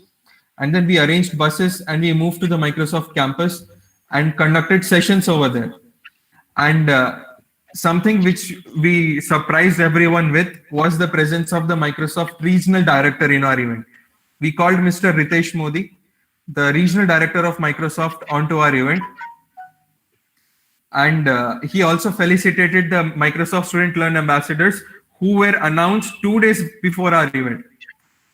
And then we arranged buses and we moved to the Microsoft campus and conducted sessions over there. And something which we surprised everyone with was the presence of the Microsoft regional director in our event. We called Mr. Ritesh Modi, the regional director of Microsoft, onto our event. And he also felicitated the Microsoft Student Learn Ambassadors who were announced 2 days before our event.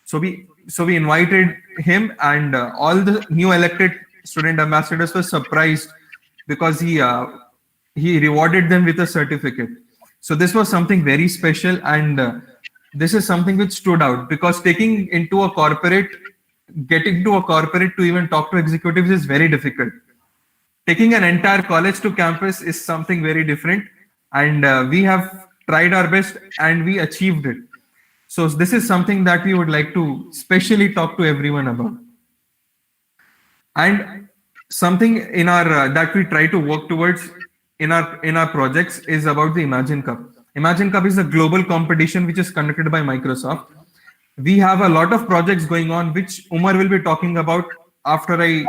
So we invited him, and all the new elected student ambassadors were surprised because he rewarded them with a certificate. So this was something very special, and this is something which stood out, because getting into a corporate to even talk to executives is very difficult. Taking an entire college to campus is something very different, and we have tried our best and we achieved it. So this is something that we would like to specially talk to everyone about. And something in our that we try to work towards in our projects is about the Imagine Cup. Imagine Cup is a global competition which is conducted by Microsoft. We have a lot of projects going on, which Umar will be talking about after I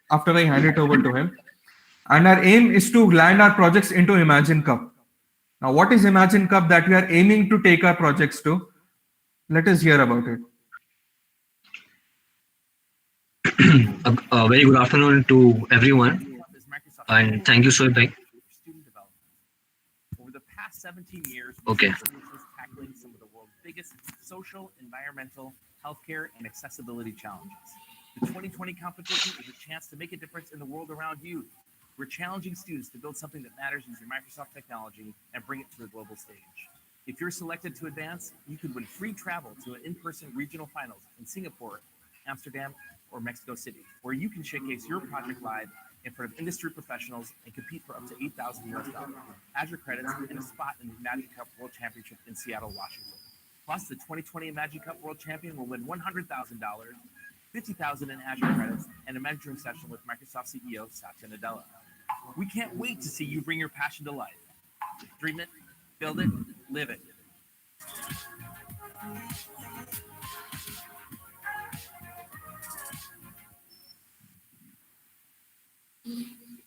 hand it over to him. And our aim is to land our projects into Imagine Cup. Now, what is Imagine Cup that we are aiming to take our projects to? Let us hear about it. A very good afternoon to everyone, and thank you so much. Over the past 17 years, Okay. we've seen solutions tackling some of the world's biggest social, environmental, healthcare, and accessibility challenges. The 2020 competition is a chance to make a difference in the world around you. We're challenging students to build something that matters using Microsoft technology and bring it to the global stage. If you're selected to advance, you could win free travel to an in-person regional finals in Singapore, Amsterdam, or Mexico City, where you can showcase your project live in front of industry professionals and compete for up to $8,000 US, Azure credits, and a spot in the Magic Cup World Championship in Seattle, Washington. Plus, the 2020 Magic Cup World Champion will win $100,000, $50,000 in Azure credits, and a mentoring session with Microsoft CEO Satya Nadella. We can't wait to see you bring your passion to life. Dream it, build it, live it.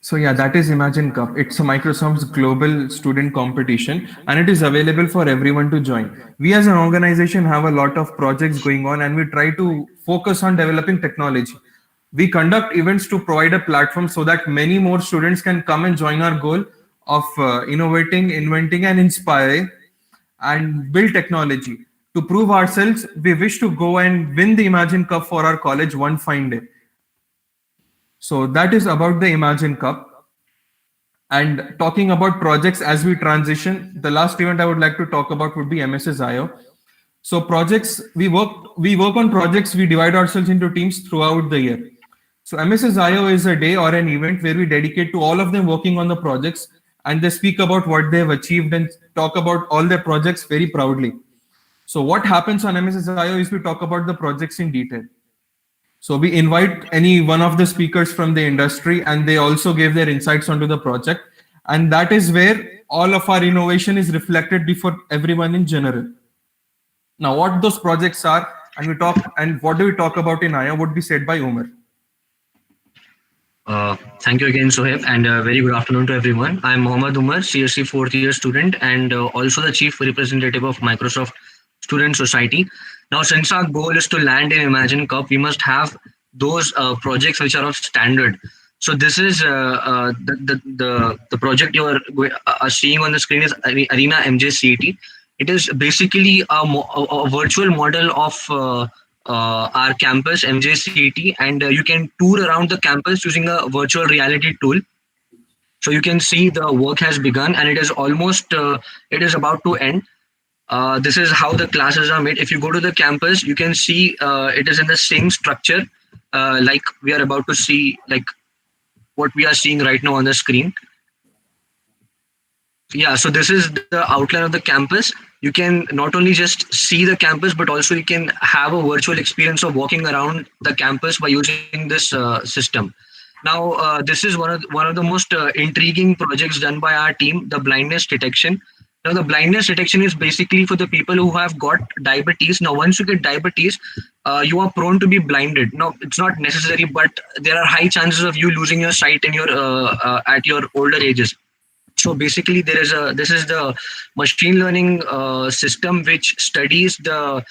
So yeah, that is Imagine Cup. It's a Microsoft's global student competition and it is available for everyone to join. We as an organization have a lot of projects going on and we try to focus on developing technology. We conduct events to provide a platform so that many more students can come and join our goal of innovating, inventing and inspiring and build technology. To prove ourselves, we wish to go and win the Imagine Cup for our college one fine day. So that is about the Imagine Cup. And talking about projects as we transition, the last event I would like to talk about would be MSSIO. So projects, we work on projects, we divide ourselves into teams throughout the year. So MSSIO is a day or an event where we dedicate to all of them working on the projects and they speak about what they have achieved and talk about all their projects very proudly. So what happens on MSSIO is we talk about the projects in detail. So we invite any one of the speakers from the industry and they also give their insights onto the project. And that is where all of our innovation is reflected before everyone in general. Now, what those projects are and what do we talk about in IO would be said by Umar. Thank you again, Sohaib, and very good afternoon to everyone. I'm Mohammad Umar, CSC fourth year student and also the chief representative of Microsoft Student Society. Now, since our goal is to land in Imagine Cup, we must have those projects which are of standard. So this is the project you are seeing on the screen is Arena MJCET. It is basically a virtual model of our campus MJCET, and you can tour around the campus using a virtual reality tool. So you can see the work has begun and it is almost it is about to end. This is how the classes are made. If you go to the campus, you can see it is in the same structure like we are about to see, like what we are seeing right now on the screen. Yeah, so this is the outline of the campus. You can not only just see the campus, but also you can have a virtual experience of walking around the campus by using this system. Now, this is one of the most intriguing projects done by our team, the blindness detection. Now, the blindness detection is basically for the people who have got diabetes. Now, once you get diabetes, you are prone to be blinded. Now, it's not necessary, but there are high chances of you losing your sight in your at your older ages. So basically, this is the machine learning system which studies the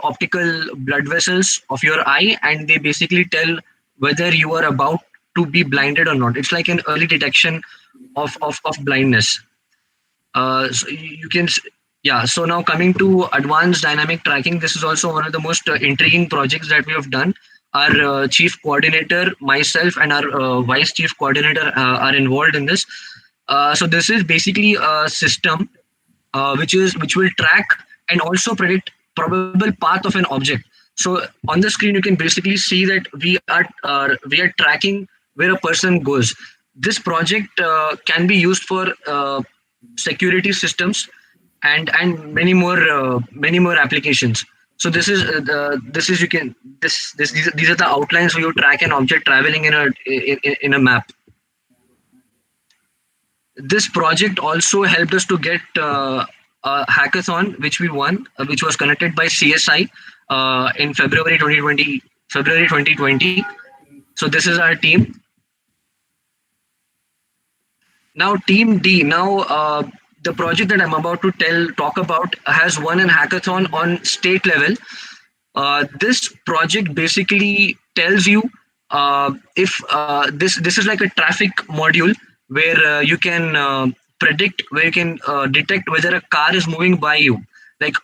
optical blood vessels of your eye, and they basically tell whether you are about to be blinded or not. It's like an early detection of blindness. So you can, yeah. So now coming to advanced dynamic tracking, this is also one of the most intriguing projects that we have done. Our chief coordinator, myself, and our vice chief coordinator are involved in this. So this is basically a system which will track and also predict probable path of an object. So on the screen, you can basically see that we are tracking where a person goes. This project can be used for security systems and many more applications. So these are the outlines where you track an object traveling in a map. This project also helped us to get a hackathon which we won, which was conducted by CSI in February 2020. So this is our team. Now Team D. Now the project that I'm about to talk about has won an hackathon on state level. This project basically tells you if this is like a traffic module where you can predict, where you can detect whether a car is moving by you. Like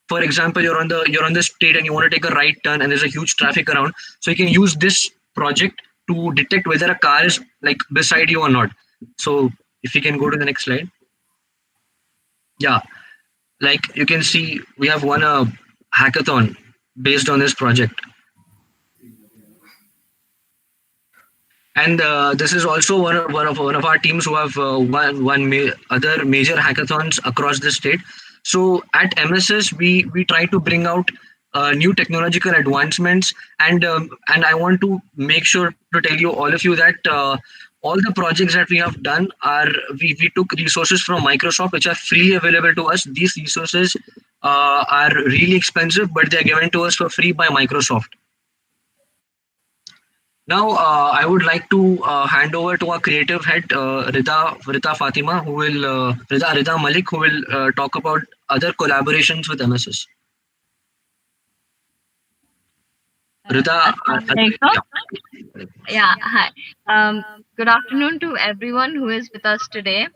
for example, you're on the street and you want to take a right turn and there's a huge traffic around, so you can use this project to detect whether a car is like beside you or not. So if you can go to the next slide. Yeah, like you can see we have won a hackathon based on this project. And this is also one of our teams who have won other major hackathons across the state. So at MSS, we try to bring out new technological advancements, and I want to make sure to tell you, all of you, that all the projects that we have done are we took resources from Microsoft, which are freely available to us. These resources are really expensive, but they are given to us for free by Microsoft. Now, I would like to hand over to our creative head, Rida Fatima, who will Rida Malik, who will talk about other collaborations with MSS. Rida, yeah, hi. Good afternoon to everyone who is with us today.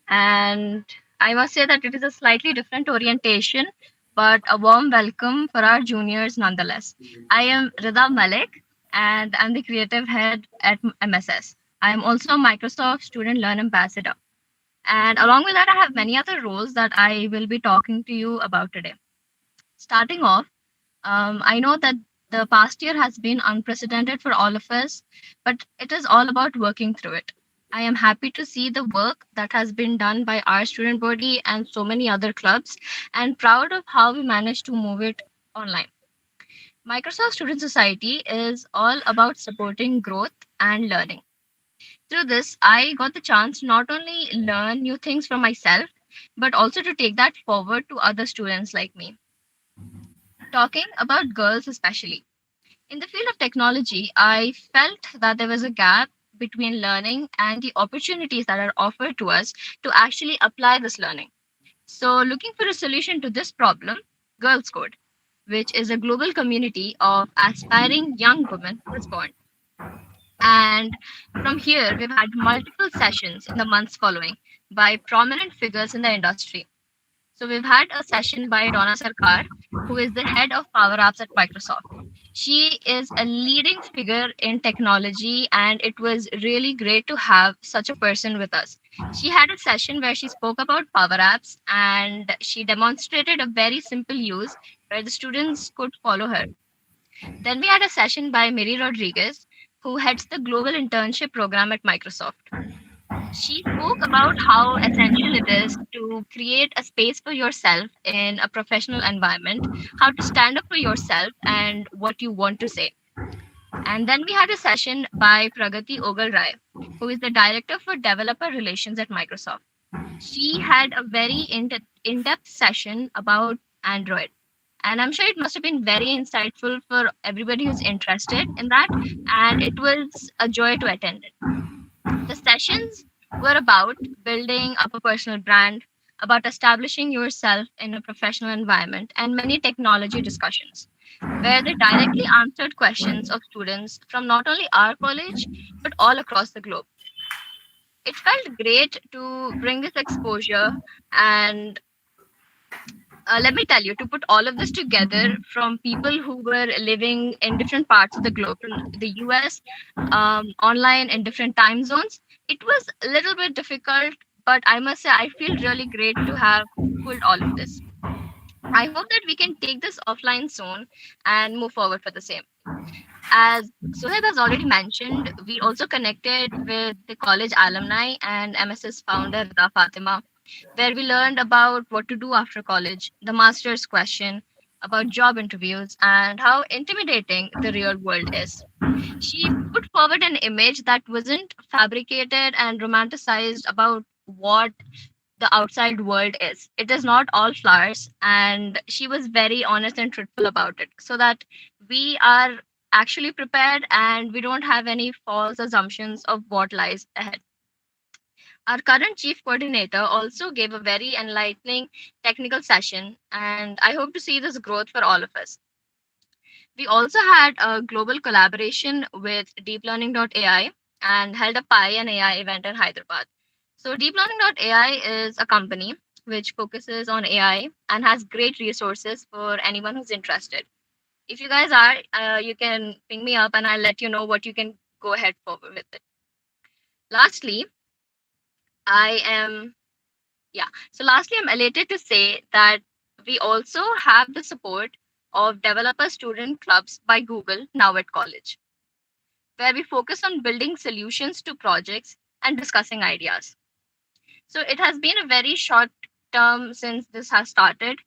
And I must say that it is a slightly different orientation, but a warm welcome for our juniors nonetheless. I am Rida Malik, and I'm the creative head at MSS. I am also a Microsoft Student Learn Ambassador. And along with that, I have many other roles that I will be talking to you about today. Starting off, I know that the past year has been unprecedented for all of us, but it is all about working through it. I am happy to see the work that has been done by our student body and so many other clubs, and proud of how we managed to move it online. Microsoft Student Society is all about supporting growth and learning. Through this, I got the chance to not only learn new things for myself, but also to take that forward to other students like me. Talking about girls especially. In the field of technology, I felt that there was a gap between learning and the opportunities that are offered to us to actually apply this learning. So, looking for a solution to this problem, Girls Code, which is a global community of aspiring young women, was born. And from here, we've had multiple sessions in the months following by prominent figures in the industry. So we've had a session by Donna Sarkar, who is the head of Power Apps at Microsoft. She is a leading figure in technology, and it was really great to have such a person with us. She had a session where she spoke about Power Apps, and she demonstrated a very simple use where the students could follow her. Then we had a session by Miri Rodriguez, who heads the Global Internship Program at Microsoft. She spoke about how essential it is to create a space for yourself in a professional environment, how to stand up for yourself and what you want to say. And then we had a session by Pragati Ogal-Rai, who is the Director for Developer Relations at Microsoft. She had a very in-depth session about Android. And I'm sure it must have been very insightful for everybody who's interested in that. And it was a joy to attend it. The sessions were about building up a personal brand, about establishing yourself in a professional environment, and many technology discussions, where they directly answered questions of students from not only our college, but all across the globe. It felt great to bring this exposure and let me tell you, to put all of this together from people who were living in different parts of the globe, from the US, online in different time zones, it was a little bit difficult, but I must say, I feel really great to have pulled all of this. I hope that we can take this offline soon and move forward for the same. As Suhaib has already mentioned, we also connected with the college alumni and MSS founder Rida Fatima, where we learned about what to do after college, the master's question, about job interviews, and how intimidating the real world is. She put forward an image that wasn't fabricated and romanticized about what the outside world is. It is not all flowers, and she was very honest and truthful about it so that we are actually prepared and we don't have any false assumptions of what lies ahead. Our current chief coordinator also gave a very enlightening technical session, and I hope to see this growth for all of us. We also had a global collaboration with deeplearning.ai and held a Pi and AI event in Hyderabad. So deeplearning.ai is a company which focuses on AI and has great resources for anyone who's interested. If you guys are, you can ping me up and I'll let you know what you can go ahead forward with it. Lastly, I'm elated to say that we also have the support of developer student clubs by Google now at college, where we focus on building solutions to projects and discussing ideas. So it has been a very short term since this has started,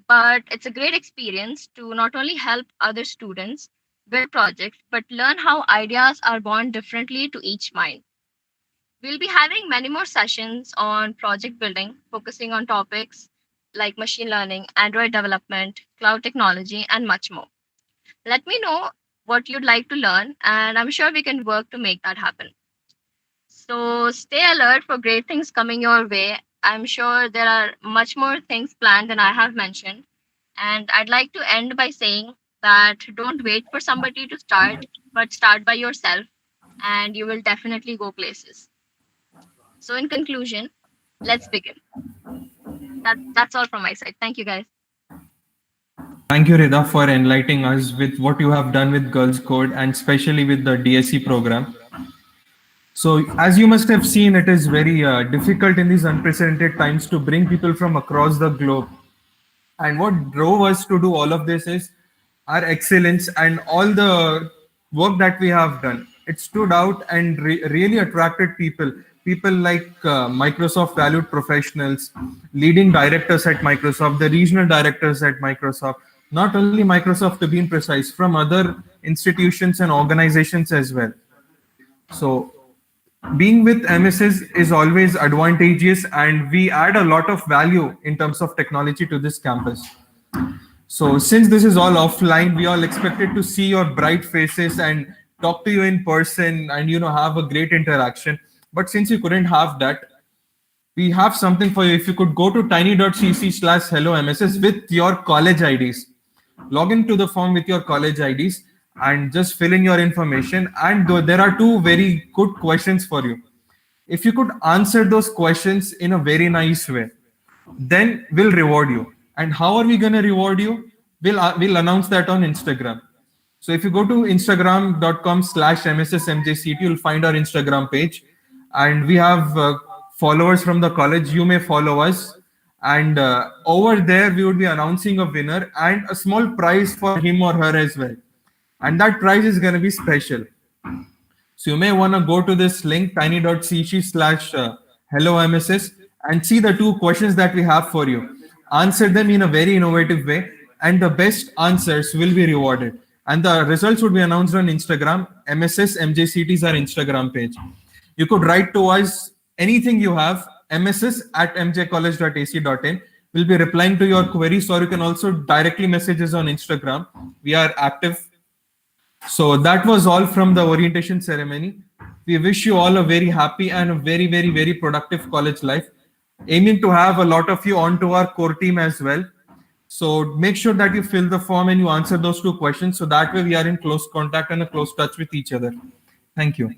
but it's a great experience to not only help other students build projects, but learn how ideas are born differently to each mind. We'll be having many more sessions on project building, focusing on topics like machine learning, Android development, cloud technology, and much more. Let me know what you'd like to learn, and I'm sure we can work to make that happen. So stay alert for great things coming your way. I'm sure there are much more things planned than I have mentioned. And I'd like to end by saying that don't wait for somebody to start, but start by yourself, and you will definitely go places. So in conclusion, let's begin. That's all from my side. Thank you, guys. Thank you, Rida, for enlightening us with what you have done with Girls Code and especially with the DSC program. So as you must have seen, it is very difficult in these unprecedented times to bring people from across the globe. And what drove us to do all of this is our excellence and all the work that we have done. It stood out and really attracted people. People like Microsoft valued professionals, leading directors at Microsoft, the regional directors at Microsoft, not only Microsoft to be precise, from other institutions and organizations as well. So being with MSS is always advantageous, and we add a lot of value in terms of technology to this campus. So since this is all offline, we all expected to see your bright faces and talk to you in person and have a great interaction. But since you couldn't have that, we have something for you. If you could go to tiny.cc/hello-mss with your college IDs, log into the form with your college IDs and just fill in your information. And there are two very good questions for you. If you could answer those questions in a very nice way, then we'll reward you. And how are we going to reward you? We'll announce that on Instagram. So if you go to instagram.com/MSSMJCET, you'll find our Instagram page. And we have followers from the college. You may follow us. And over there, we would be announcing a winner and a small prize for him or her as well. And that prize is going to be special. So you may want to go to this link, tiny.cc/hello-mss, and see the two questions that we have for you. Answer them in a very innovative way, and the best answers will be rewarded. And the results would be announced on Instagram. MSS MJCET is our Instagram page. You could write to us anything you have, mss@mjcollege.ac.in. We'll be replying to your queries, or you can also directly message us on Instagram. We are active. So that was all from the orientation ceremony. We wish you all a very happy and a very, very, very productive college life. Aiming to have a lot of you onto our core team as well. So make sure that you fill the form and you answer those two questions. So that way we are in close contact and a close touch with each other. Thank you.